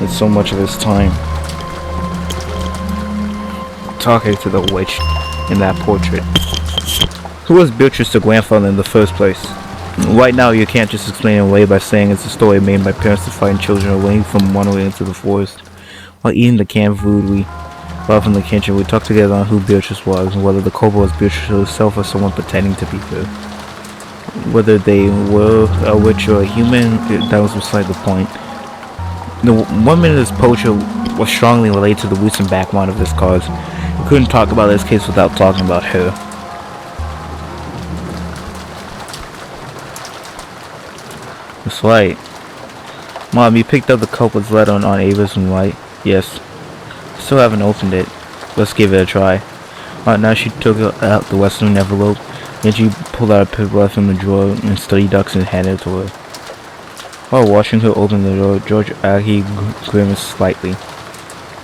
with so much of his time talking to the witch in that portrait. Who was Beatrice's grandfather in the first place? Right now, you can't just explain it away by saying it's a story made by parents to find children away from runaway into the forest. While eating the canned food, we while in the kitchen, we talked together on who Beatrice was and whether the culprit was Beatrice herself or someone pretending to be her. Whether they were a witch or a human, that was beside the point. The woman in this poacher was strongly related to the roots and background of this cause. We couldn't talk about this case without talking about her. That's right. Mom, you picked up the culprit's letter on Ava's and right? Yes. Still haven't opened it. Let's give it a try. Alright, now she took out the western envelope, and she pulled out a paper from the drawer and study ducks and handed it to her. While watching her open the door, George Aki grimaced slightly.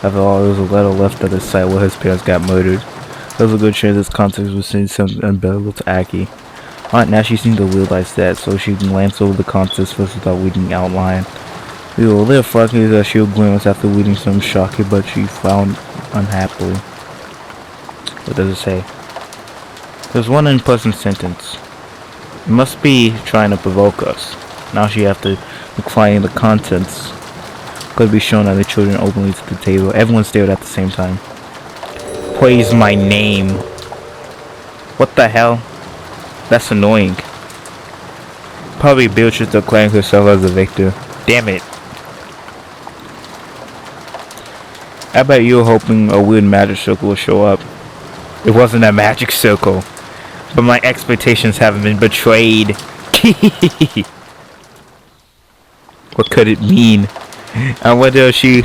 After all, there was a letter left at the site where his parents got murdered. There was a good chance this context was saying something unbearable to Aki. Alright, now she seemed to realize that, so she glanced over the contents first without reading the outline. We were a little frustrated that she would grimace after reading some shocking, but she frowned unhappily. What does it say? There's one unpleasant sentence. It must be trying to provoke us. Now she have to decline the contents. Could be shown at the children openly to the table. Everyone stared at the same time. Praise my name. What the hell? That's annoying. Probably Beatrice declaring herself as the victor. Damn it. I bet you were hoping a weird magic circle would show up. It wasn't a magic circle. But my expectations haven't been betrayed. What could it mean? I wonder if she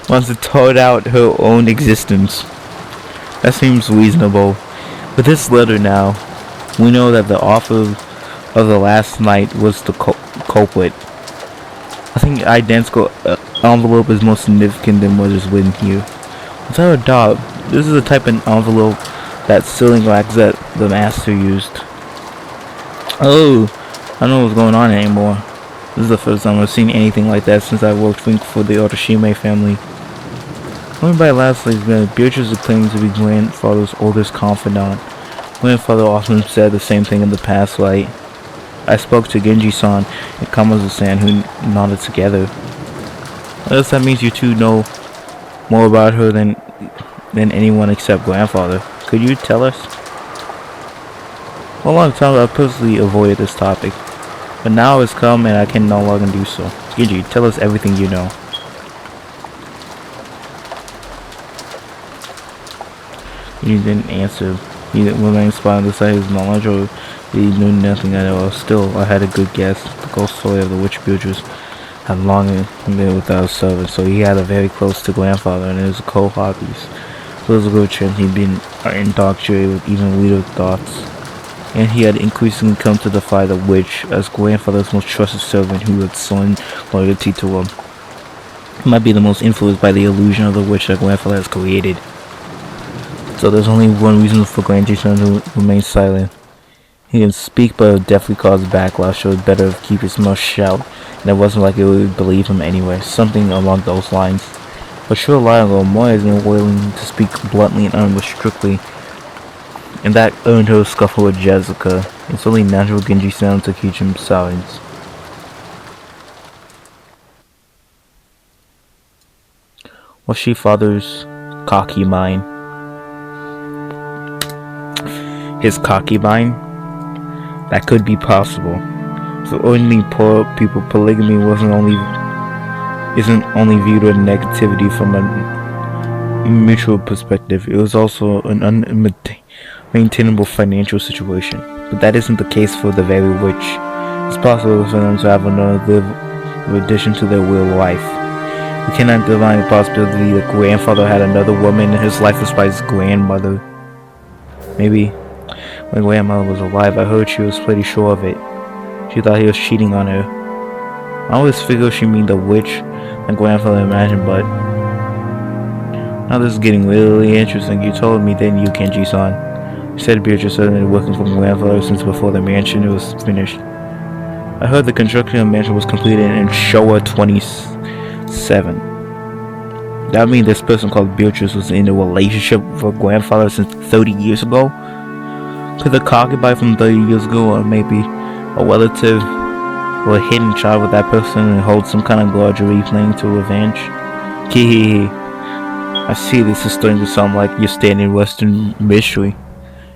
wants to toad out her own existence. That seems reasonable. With this letter now, we know that the author of the last night was the culprit. I think the identical envelope is more significant than what is written here. Without a doubt, this is the type of envelope that sealing wax that the master used. Oh, I don't know what's going on anymore. This is the first time I've seen anything like that since I worked for the Otoshime family. Going by last night's minute, Beatrice is claiming to be grandfather's oldest confidant. Grandfather often said the same thing in the past, right? I spoke to Genji-san and Kamazu-san, who nodded together. I guess that means you two know more about her than anyone except grandfather. Could you tell us? For a long time I purposely avoided this topic, but now it's come and I can no longer do so. Genji, tell us everything you know. He didn't answer. He remained silent beside his knowledge, or he knew nothing at all. Still, I had a good guess. The ghost story of the witch Beatrice had long been without a servant, so he had a very close to grandfather and his co-hobbies. There was a good chance he'd been indoctrinated with even weirder thoughts, and he had increasingly come to defy the witch as grandfather's most trusted servant who had sworn loyalty to him. He might be the most influenced by the illusion of the witch that grandfather has created. So there's only one reason for Genji-san to remain silent. He can speak, but it would definitely cause backlash, so it better keep his mouth shut, and it wasn't like it would believe him anyway. Something along those lines. But sure, while ago, Moya has been willing to speak bluntly and unrestrictedly, and that earned her a scuffle with Jessica. It's only natural Genji-san to keep him silent. Was she father's cocky mind? His cocky mind? That could be possible. For ordinary poor people, polygamy isn't only viewed with negativity from a mutual perspective. It was also an unmaintainable financial situation. But that isn't the case for the very rich. It's possible for them to have another addition to their real life. We cannot deny the possibility that grandfather had another woman in his life despite his grandmother. Maybe when grandmother was alive, I heard she was pretty sure of it. She thought he was cheating on her. I always figured she meant the witch and grandfather imagined, but now this is getting really interesting. You told me, didn't you, Kenji-san? said Beatrice had been working for my grandfather since before the mansion was finished. I heard the construction of the mansion was completed in Showa 27. That means this person called Beatrice was in a relationship with her grandfather since 30 years ago? Could the concubine from 30 years ago, or maybe a relative or a hidden child with that person and hold some kind of grudge or replaying to revenge? Hehehe. I see this is starting to sound like your standard Western mystery.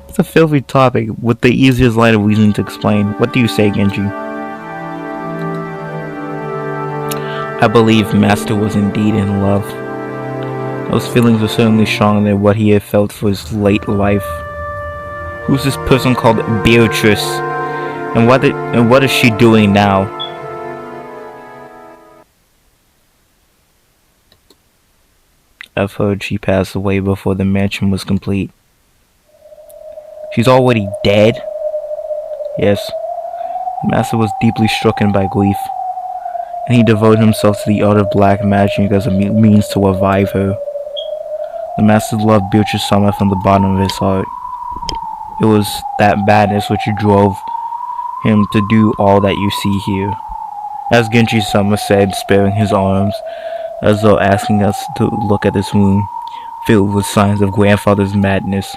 It's a filthy topic with the easiest line of reasoning to explain. What do you say, Genji? I believe Master was indeed in love. Those feelings were certainly stronger than what he had felt for his late life. Who's this person called Beatrice? And what is she doing now? I've heard she passed away before the mansion was complete. She's already dead? Yes. The master was deeply stricken by grief, and he devoted himself to the art of black magic as a means to revive her. The master loved Beatrice Sama from the bottom of his heart. It was that madness which drove him to do all that you see here. As Genji Sama said, sparing his arms, as though asking us to look at this room, filled with signs of grandfather's madness.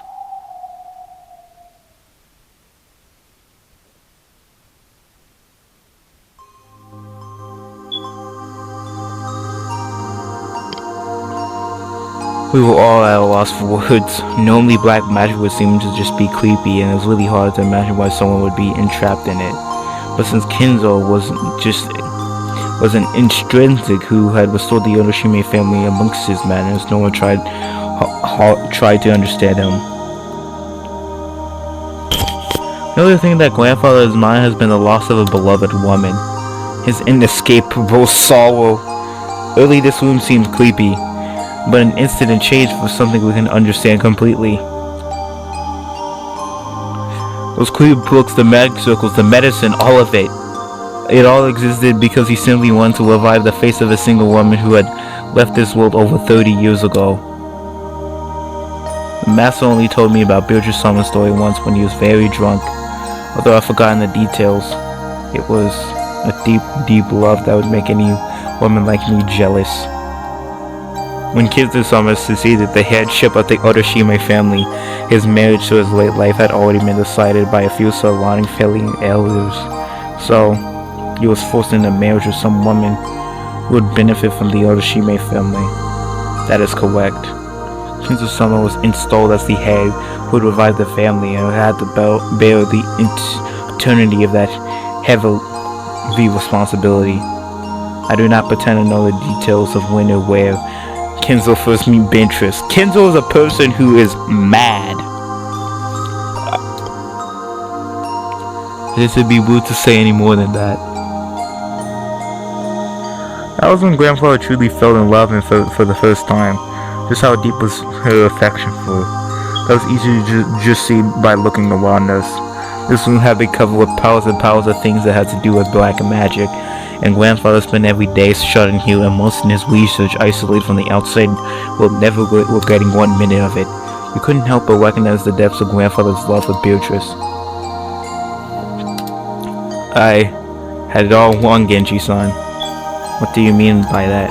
We were all at a loss for words. Normally black magic would seem to just be creepy, and it was really hard to imagine why someone would be entrapped in it. But since Kinzo was an intrinsic who had restored the Otoshime family amongst his madness, no one tried to understand him. The other thing that grandfather's mind has been the loss of a beloved woman. His inescapable sorrow. Early this room seemed creepy, but an instant changed for something we can understand completely. Those creepy books, the magic circles, the medicine, all of it. It all existed because he simply wanted to revive the face of a single woman who had left this world over 30 years ago. The master only told me about Beatrice Sama's story once when he was very drunk, although I've forgotten the details. It was a deep, deep love that would make any woman like me jealous. When Kinzo Sama succeeded the headship of the Otoshime family, his marriage to his late life had already been decided by a few surrounding family elders. So, he was forced into marriage with some woman who would benefit from the Otoshime family. That is correct. Kinzo Sama was installed as the head who would revive the family and had to bear the eternity of that heavy responsibility. I do not pretend to know the details of when or where Kinzo first meet Beatrice. Kinzo is a person who is mad. This would be rude to say any more than that. That was when grandfather truly fell in love and for the first time. Just how deep was her affection for her. That was easy to just see by looking around us. This room had been covered with piles and piles of things that had to do with black magic, and grandfather spent every day shut in here immersed in his research, isolated from the outside world, never regretting 1 minute of it. You couldn't help but recognize the depths of grandfather's love for Beatrice. I had it all wrong, Genji-san. What do you mean by that?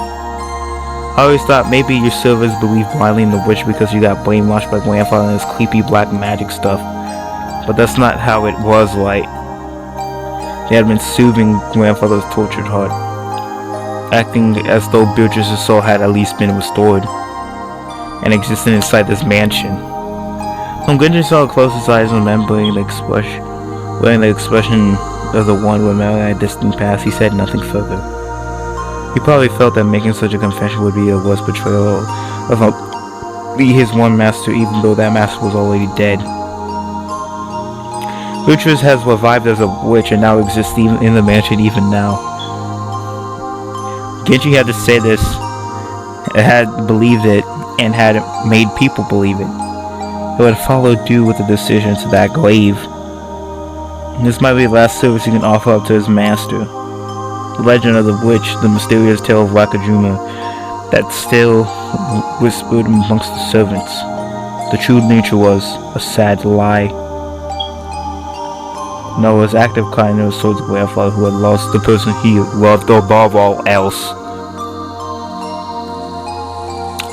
I always thought maybe your servants believed blindly in the witch because you got brainwashed by grandfather and his creepy black magic stuff. But that's not how it was, right? They had been soothing grandfather's tortured heart, acting as though Beatrice's soul had at least been restored, and existed inside this mansion. When Genji saw close his eyes, remembering the expression of the one remembering a distant past, he said nothing further. He probably felt that making such a confession would be a worse betrayal of his one master, even though that master was already dead. Beatrice has revived as a witch and now exists even in the mansion even now. Genji had to say this, had believed it, and had made people believe it. It would follow due with the decision to that grave. This might be the last service he can offer up to his master. The legend of the witch, the mysterious tale of Wakajima that still whispered amongst the servants. The true nature was a sad lie. No, his act of kindness towards the grandfather who had lost the person he loved above all else.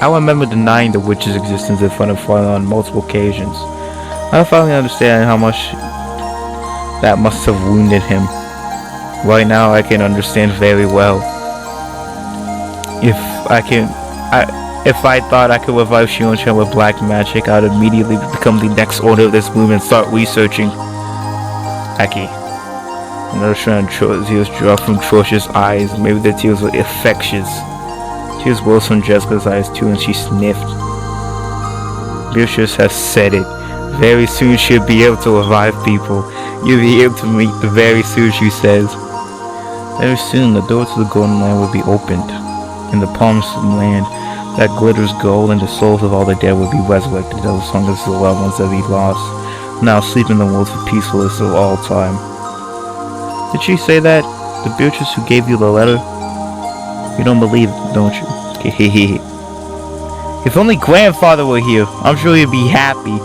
I remember denying the witch's existence in front of father on multiple occasions. I finally understand how much that must have wounded him. Right now I can understand very well. If I thought I could revive Shion-chan with black magic, I would immediately become the next owner of this room and start researching. Aki. Another strand of tears dropped from Tрош's eyes. Maybe the tears were infectious. Tears rose from Jessica's eyes too, and she sniffed. Beatrice has said it. Very soon she'll be able to revive people. You'll be able to meet very soon, she says. Very soon the door to the golden land will be opened. In the promised land that glitters gold, and the souls of all the dead will be resurrected as long as the loved ones that we lost now sleep in the world for peacefulness of all time. Did she say that? The Beatrice who gave you the letter? You don't believe it, don't you? If only grandfather were here, I'm sure he'd be happy.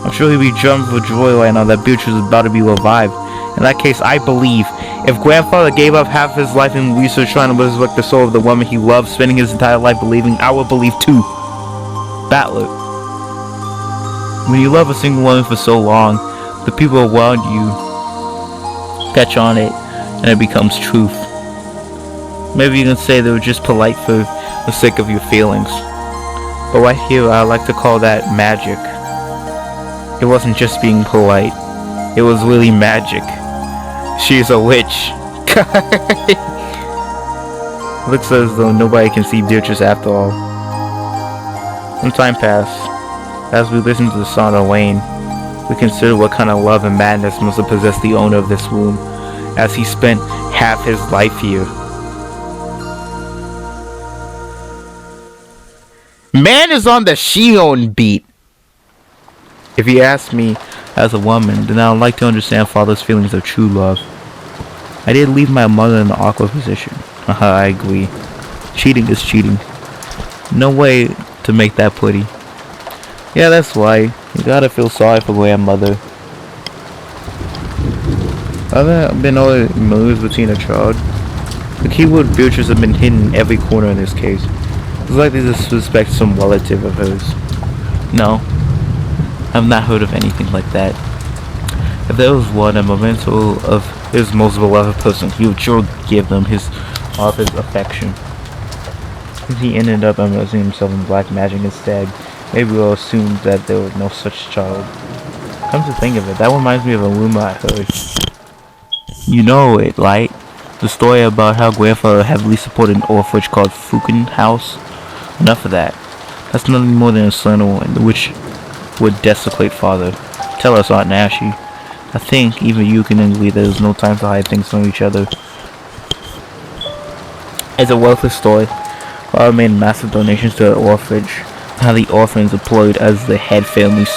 I'm sure he'd be jumping for joy right now that Beatrice is about to be revived. In that case, I believe. If grandfather gave up half his life in research trying to resurrect the soul of the woman he loved, spending his entire life believing, I will believe too. Battler. When you love a single woman for so long, the people around you catch on it, and it becomes truth. Maybe you can say they were just polite for the sake of your feelings. But right here, I like to call that magic. It wasn't just being polite. It was really magic. She's a witch. Looks as though nobody can see Beatrice after all. Some time passed. As we listened to the song of Wayne, we considered what kind of love and madness must have possessed the owner of this room, as he spent half his life here. Man is on the Shion beat. If you ask me as a woman, then I would like to understand father's feelings of true love. I did leave my mother in an awkward position. I agree. Cheating is cheating. No way to make that pretty. Yeah, that's why. You gotta feel sorry for grandmother. Haven't been all moves between a child. The keyword Beatrice have been hidden in every corner in this case. It's likely to suspect some relative of hers. No, I've not heard of anything like that. If there was one, a memento of his most beloved person, he would sure give them all of his affection. If he ended up immersing himself in black magic instead, maybe we'll assume that there was no such child. Come to think of it, that reminds me of a rumor I heard. You know it, right? The story about how grandfather heavily supported an orphanage called Fukin House. Enough of that. That's nothing more than a slander which would desecrate father. Tell us, Aunt Nashi. I think even you can agree that there's no time to hide things from each other. It's a worthless story. Father made massive donations to the orphanage. How the orphans employed as the head families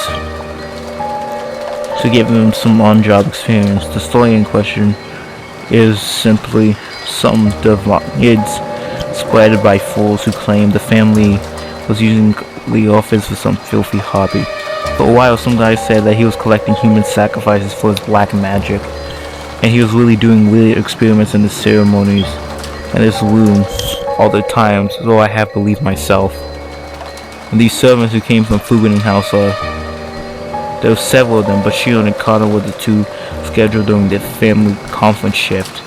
to give them some on-job experience. The story in question is simply some kids spread by fools who claim the family was using the orphans for some filthy hobby. For a while, some guy said that he was collecting human sacrifices for his black magic, and he was really doing weird experiments in the ceremonies in this room all the time, so I have believed myself. And these servants who came from Fugunin House there were several of them, but Shion and Kana were the two scheduled during the family conference shift.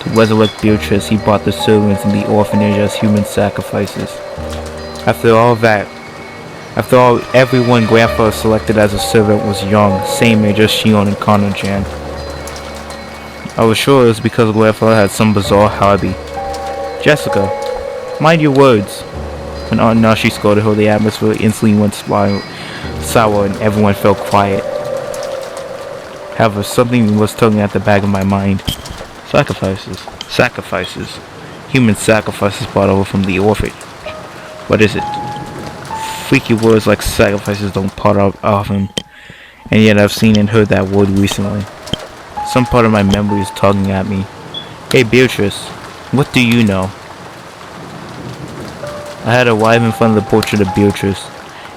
To resurrect Beatrice, he brought the servants in the orphanage as human sacrifices. After all, everyone grandfather selected as a servant was young, same age as Shion and Kana-chan. I was sure it was because grandfather had some bizarre hobby. Jessica, mind your words. When Aunt Nashi scolded her, the atmosphere instantly went sour and everyone felt quiet. However, something was tugging at the back of my mind. Sacrifices. Human sacrifices brought over from the orphanage. What is it? Freaky words like sacrifices don't pop up often, and yet I've seen and heard that word recently. Some part of my memory is tugging at me. Hey Beatrice, what do you know? I had arrived in front of the portrait of Beatrice.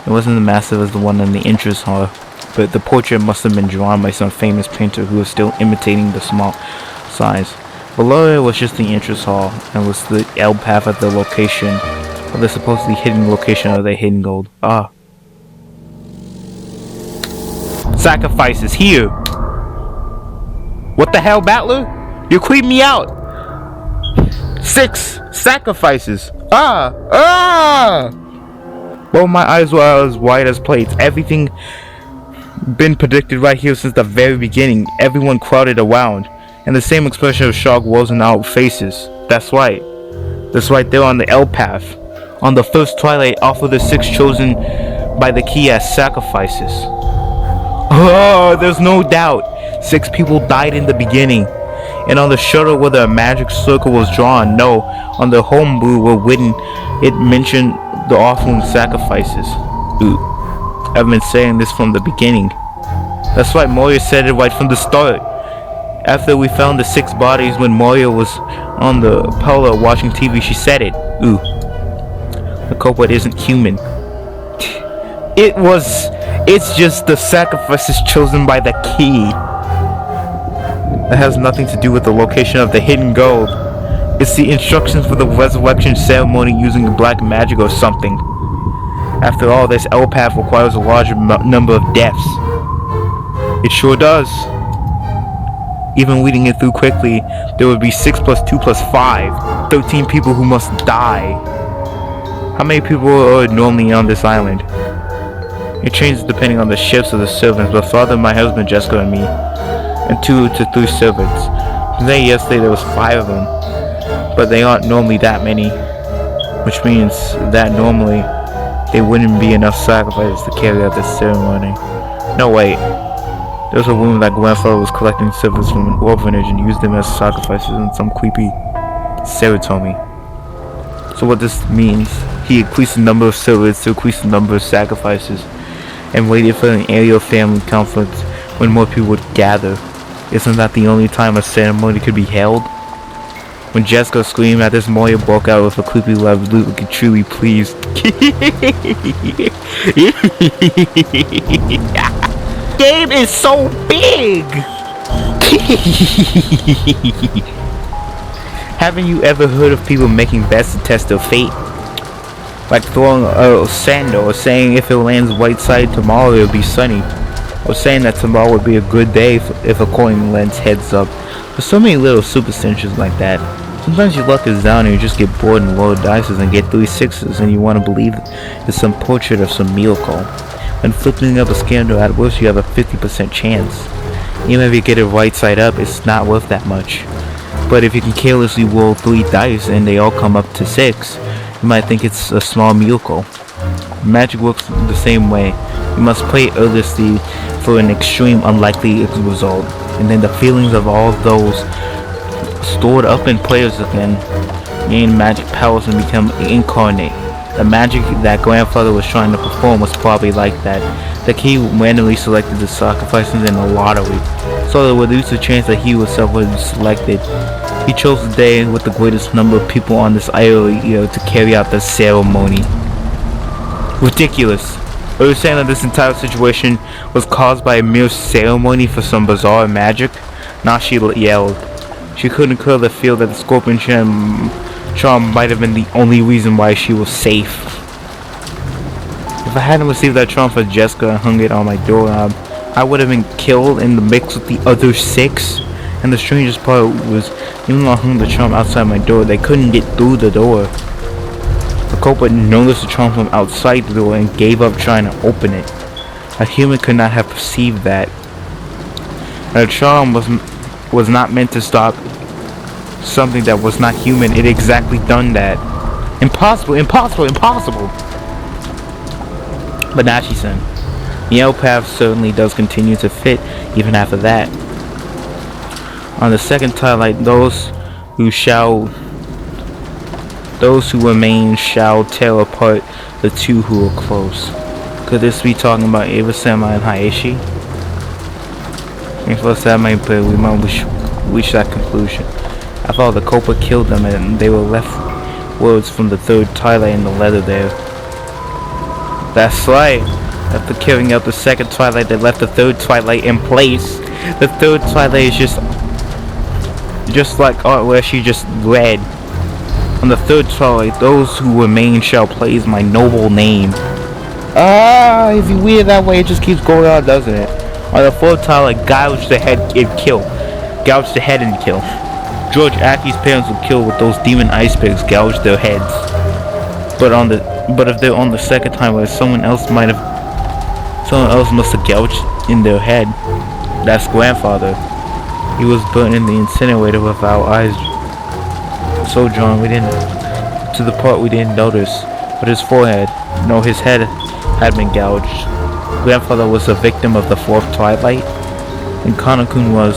It It wasn't as massive as the one in the entrance hall, but the portrait must have been drawn by some famous painter who was still imitating the small size. Below it was just the entrance hall, and was the L path at the location of the supposedly hidden location of the hidden gold. Ah. Sacrifices here! What the hell, Battler? You creeped me out! 6 sacrifices! Ah! Well, my eyes were as wide as plates. Everything been predicted right here since the very beginning. Everyone crowded around, and the same expression of shock was in our faces. That's right. That's right there on the L path. On the first twilight, off of the 6 chosen by the key as sacrifices. Oh, there's no doubt. 6 people died in the beginning. And on the shutter where the magic circle was drawn, no, on the homebrew where written, it mentioned the offering sacrifices. Ooh, I've been saying this from the beginning. That's right, Moria said it right from the start. After we found the 6 bodies when Moria was on the parlor watching TV, she said it. Ooh, the culprit isn't human. It's just the sacrifices chosen by the key. That has nothing to do with the location of the hidden gold. It's the instructions for the resurrection ceremony using black magic or something. After all, this L path requires a larger number of deaths. It sure does. Even reading it through quickly, there would be 6 plus 2 plus 5. 13 people who must die. How many people are normally on this island? It changes depending on the shifts of the servants, but Father, my husband, Jessica, and me. And 2 to 3 servants. Yesterday there was 5 of them. But they aren't normally that many. Which means that normally there wouldn't be enough sacrifices to carry out this ceremony. No, wait. There was a woman that grandfather was collecting servants from an orphanage and used them as sacrifices in some creepy Sarah told me. So what this means, he increased the number of servants to increase the number of sacrifices and waited for an annual family conference when more people would gather. Isn't that the only time a ceremony could be held? When Jessica screamed at this, Moya broke out with a creepy laugh, looking truly pleased. Game is so big! Haven't you ever heard of people making bets to test their fate? Like throwing a sandal or saying if it lands right side tomorrow it'll be sunny. Or saying that tomorrow would be a good day if a coin lands heads up. There's so many little superstitions like that. Sometimes your luck is down and you just get bored and roll dice and get 3 6s and you want to believe it's some portrait of some miracle. When flipping up a scandal at worst you have a 50% chance. Even if you get it right side up, it's not worth that much. But if you can carelessly roll 3 dice and they all come up to 6, you might think it's a small miracle. Magic works the same way. You must play earnestly for an extreme unlikely result, and then the feelings of all those stored up in players again gain magic powers and become incarnate. The magic that grandfather was trying to perform was probably like that. The key randomly selected the sacrifices in the lottery, so there would reduce the chance that he himself was selected. He chose the day with the greatest number of people on this island to carry out the ceremony. Ridiculous. Are you saying that this entire situation was caused by a mere ceremony for some bizarre magic? Now she yelled. She couldn't clear the feel that the scorpion charm might have been the only reason why she was safe. If I hadn't received that charm for Jessica and hung it on my doorknob, I would have been killed in the mix with the other 6. And the strangest part was, even though I hung the charm outside my door, they couldn't get through the door. The culprit noticed the charm from outside the door and gave up trying to open it. A human could not have perceived that. And the charm was not meant to stop something that was not human. It exactly done that. Impossible, impossible, impossible! But now she's in. The L path certainly does continue to fit even after that. On the second twilight, those who remain shall tear apart the 2 who are close. Could this be talking about Ava-sama and Hayashi? And first that might be, we might reach that conclusion. I thought the culprit killed them and they were left words from the 3rd twilight in the letter there. That's right. After carrying out the second twilight, they left the third twilight in place. The third twilight is just like art where she just read. On the third twilight, those who remain shall praise my noble name. If you read it that way, it just keeps going on, doesn't it? On the fourth twilight, gouge the head and kill. Gouge the head and kill. George Aki's parents were killed with those demon ice pigs, gouge their heads. But if they're on the second twilight, someone else must have gouged in their head. That's grandfather. He was burnt in the incinerator with our eyes so drawn to the part we didn't notice. But his forehead, no, his head had been gouged. Grandfather was a victim of the fourth twilight, and Kanakun was,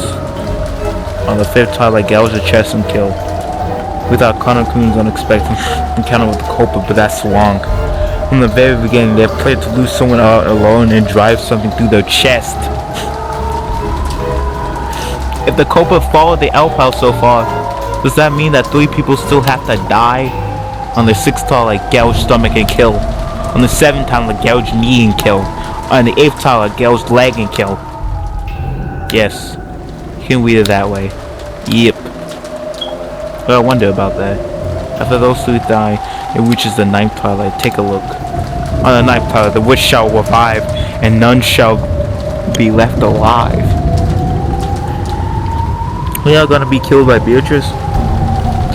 on the fifth twilight, gouged the chest and killed. We thought Kanakun's unexpected encounter with the culprit, but that's wrong. From the very beginning, they planned to lose someone out alone and drive something through their chest. If the culprit followed the outpost so far, does that mean that 3 people still have to die? On the 6th twilight, gouge stomach and kill. On the 7th twilight, gouge knee and kill. On the 8th twilight, gouge leg and kill. Yes, you can read it that way. Yep. But I wonder about that. After those 3 die, it reaches the 9th twilight. Take a look. On the 9th twilight, the witch shall revive, and none shall be left alive. We are gonna be killed by Beatrice?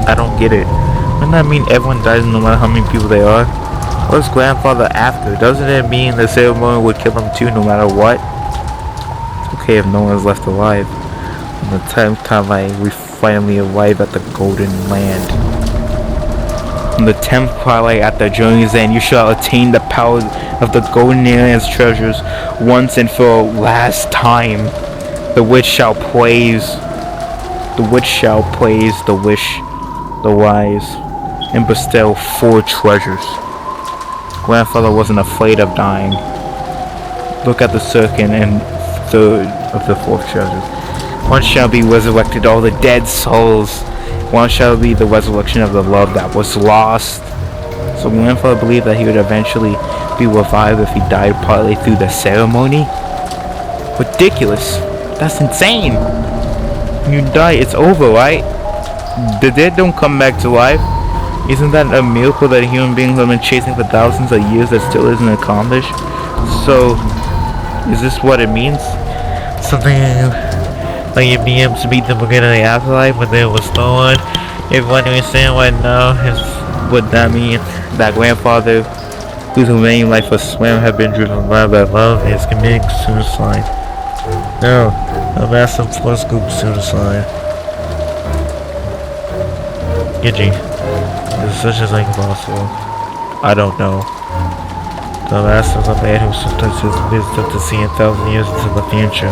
I don't get it. Wouldn't that mean everyone dies no matter how many people they are? What's grandfather after? Doesn't it mean the ceremony would kill him too no matter what? It's okay if no one's left alive. On the 10th twilight, we finally arrive at the Golden Land. On the 10th twilight, at the journey's end, you shall attain the power of the Golden Land's treasures once and for last time. The witch shall praise the wish, the wise, and bestow 4 treasures. Grandfather wasn't afraid of dying. Look at the second and third of the 4 treasures. One shall be resurrected all the dead souls. One shall be the resurrection of the love that was lost. So grandfather believed that he would eventually be revived if he died partly through the ceremony? Ridiculous. That's insane. When you die, it's over, right? The dead don't come back to life. Isn't that a miracle that human beings have been chasing for thousands of years that still isn't accomplished? So, is this what it means? Something like you'd be able to meet the beginning of the afterlife when there was no one. Everyone understand what now is what that means? That grandfather, whose remaining life was swam, had been driven mad by love, is committing suicide. No, a massive force group suicide. Gidgy. Is such a thing possible? I don't know. The last is a man who sometimes has wisdom to see 1,000 years into the future.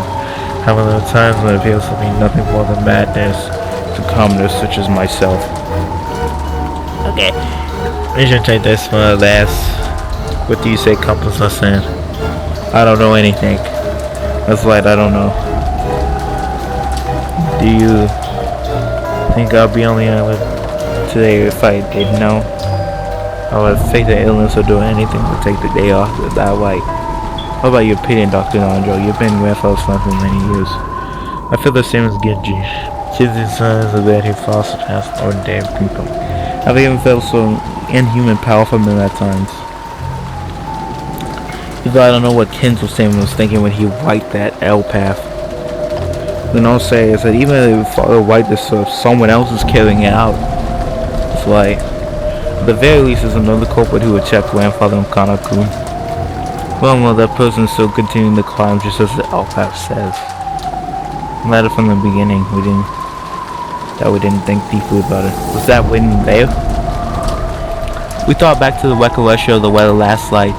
However, there are times when it appears to be nothing more than madness to commoners such as myself. Okay. We should take this one last. What do you say, Compass Hassan? I don't know anything. That's right, I don't know. Do you think I'll be on the island today if I did know? I would fake the illness or do anything to take the day off that way. What about your opinion, Dr. Nandro? You've been grandfather's friend for many years. I feel the same as Genji. Kids and sons of that who falls past ordinary people. I've even felt so inhuman powerful men at times. Even I don't know what Kenzo Sam was thinking when he wiped that L path. Then I'll say is that even if father wiped this stuff, someone else is carrying it out. It's like, at the very least, there's another culprit who would check grandfather and Kanakun. Well, that person's still continuing to climb just as the L path says. No matter from the beginning, we didn't think deeply about it. Was that wind there? We thought back to the recollection of the weather last night.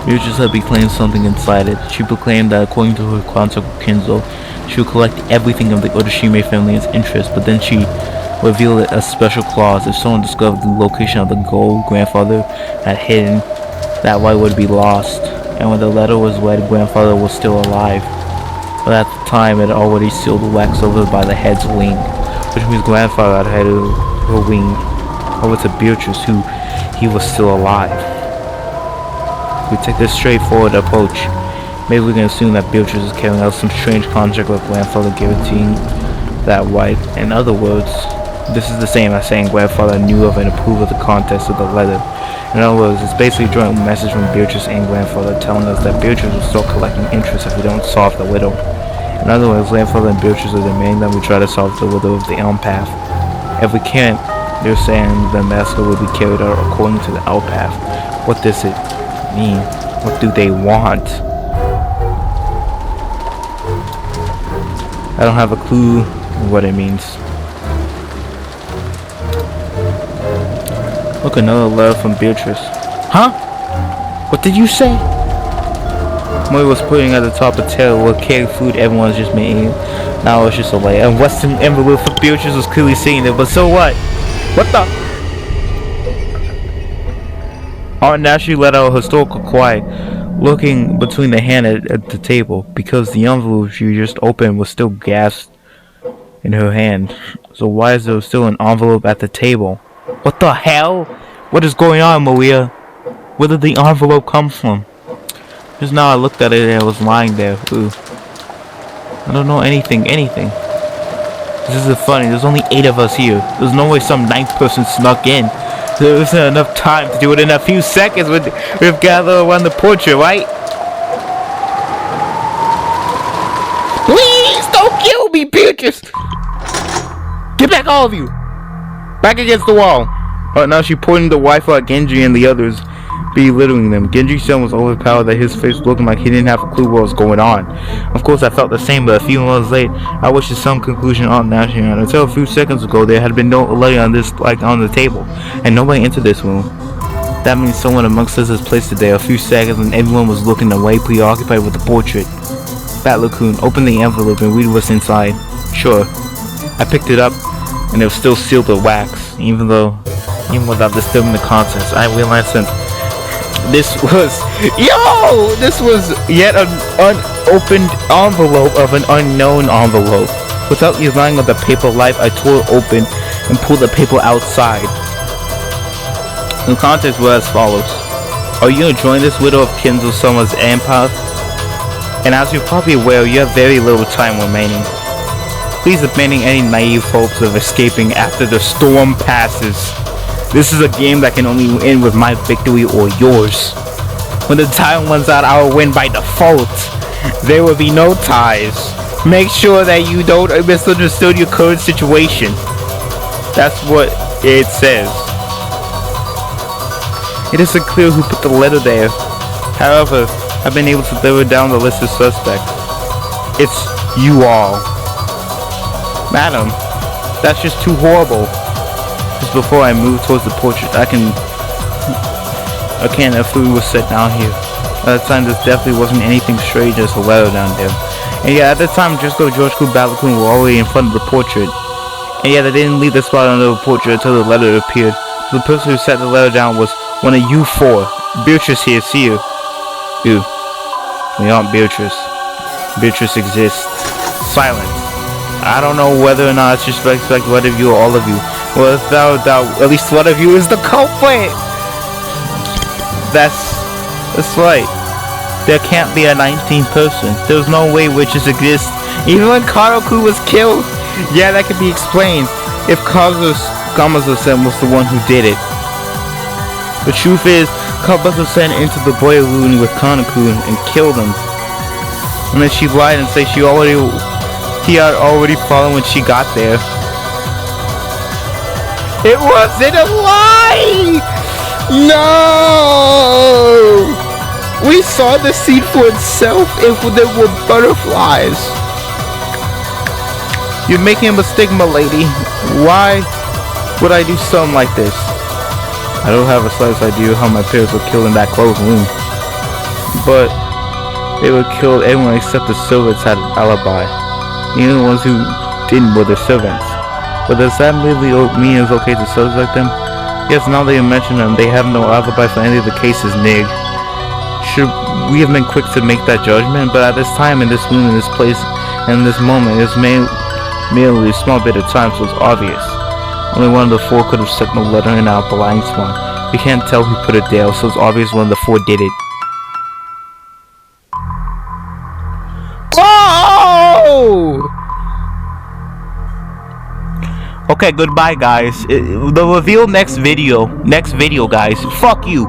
Beatrice had proclaimed something inside it. She proclaimed that according to her contact with Kinzo, she would collect everything of the Otoshime family's interest, but then she revealed a special clause. If someone discovered the location of the gold grandfather had hidden, that light would be lost. And when the letter was read, grandfather was still alive. But at the time, it had already sealed the wax over by the head's wing, which means grandfather had her wing over to Beatrice, who he was still alive. We take this straightforward approach. Maybe we can assume that Beatrice is carrying out some strange contract with grandfather guaranteeing that wife. In other words, this is the same as saying grandfather knew of and approved of the contents of the letter. In other words, it's basically a joint message from Beatrice and grandfather telling us that Beatrice will start collecting interest if we don't solve the riddle. In other words, grandfather and Beatrice are demanding that we try to solve the riddle of the elm path. If we can't, they're saying the massacre will be carried out according to the elm path. What does it mean? What do they want? I don't have a clue what it means. Look, another letter from Beatrice. Huh? What did you say? Molly was putting at the top of the table with canned food everyone's just been eating. Now it's just a layer. And Western envelope for Beatrice was clearly seeing it, but so what? What the? Aunt naturally let out a historical cry, looking between the hand at the table, because the envelope she just opened was still gasped in her hand. So why is there still an envelope at the table? What the hell? What is going on, Maria? Where did the envelope come from? Just now I looked at it and it was lying there. Ooh. I don't know anything. This isn't funny. There's only 8 of us here. There's no way some 9th person snuck in. There isn't enough time to do it in a few seconds. We've gathered around the portrait, right? Please don't kill me, Beatrice! Get back, all of you! Back against the wall. But now she pointed the rifle at Genji and the others, belittling them. Genji's son was overpowered that his face looking like he didn't have a clue what was going on. Of course I felt the same, but a few months late, I reached to some conclusion on National. Until a few seconds ago, there had been no light on this on the table, and nobody entered this room. That means someone amongst us has placed it there a few seconds and everyone was looking away, preoccupied with the portrait. Fat Raccoon, open the envelope and read what's inside. Sure. I picked it up, and it was still sealed with wax. Even without disturbing the contents, I realized that this was yet an unopened envelope of an unknown envelope. Without relying on the paper life, I tore it open and pulled the paper outside. The contents were as follows. Are you enjoying this widow of Kinzo Summer's empire? And as you're probably aware, you have very little time remaining. Please abandon any naive hopes of escaping after the storm passes. This is a game that can only end with my victory or yours. When the time runs out, I will win by default. There will be no ties. Make sure that you don't misunderstand your current situation. That's what it says. It isn't clear who put the letter there. However, I've been able to narrow down the list of suspects. It's you all. Madam, that's just too horrible. Just before I move towards the portrait, a can of food was set down here. At the time, this definitely wasn't anything strange as a letter down there. And yeah, at the time, Driscoll, George Coon, Balakun were already in front of the portrait. And yeah, they didn't leave the spot under the portrait until the letter appeared. So the person who set the letter down was one of you 4. Beatrice here, see you. You. We aren't Beatrice. Beatrice exists. Silence. I don't know whether or not it's just like one of you or all of you. Well, without doubt, at least one of you is the culprit! That's right. There can't be a 19th person. There's no way witches exist. Even when Karoku was killed. Yeah, that could be explained if Kamazo-sen was the one who did it. The truth is, Kamazo-sen entered the boiler room with Kanako and killed him. And then she lied and said he had already fallen when she got there. It wasn't a lie! No! We saw the seed for itself if there were butterflies. You're making a mistake, my lady. Why would I do something like this? I don't have a slightest idea how my parents were killed in that closed room. But they were killed everyone except the servants had an alibi. Even the ones who didn't were the servants. But does that really mean it's okay to suspect them? Yes, now that you mention them, they have no alibi for any of the cases, Nig. Should we have been quick to make that judgment? But at this time, in this room, in this place, and in this moment, it's merely a small bit of time, so it's obvious. Only one of the 4 could have set the letter in our blank one. We can't tell who put it there, so it's obvious one of the 4 did it. Okay, goodbye, guys. The reveal next video. Next video, guys. Fuck you.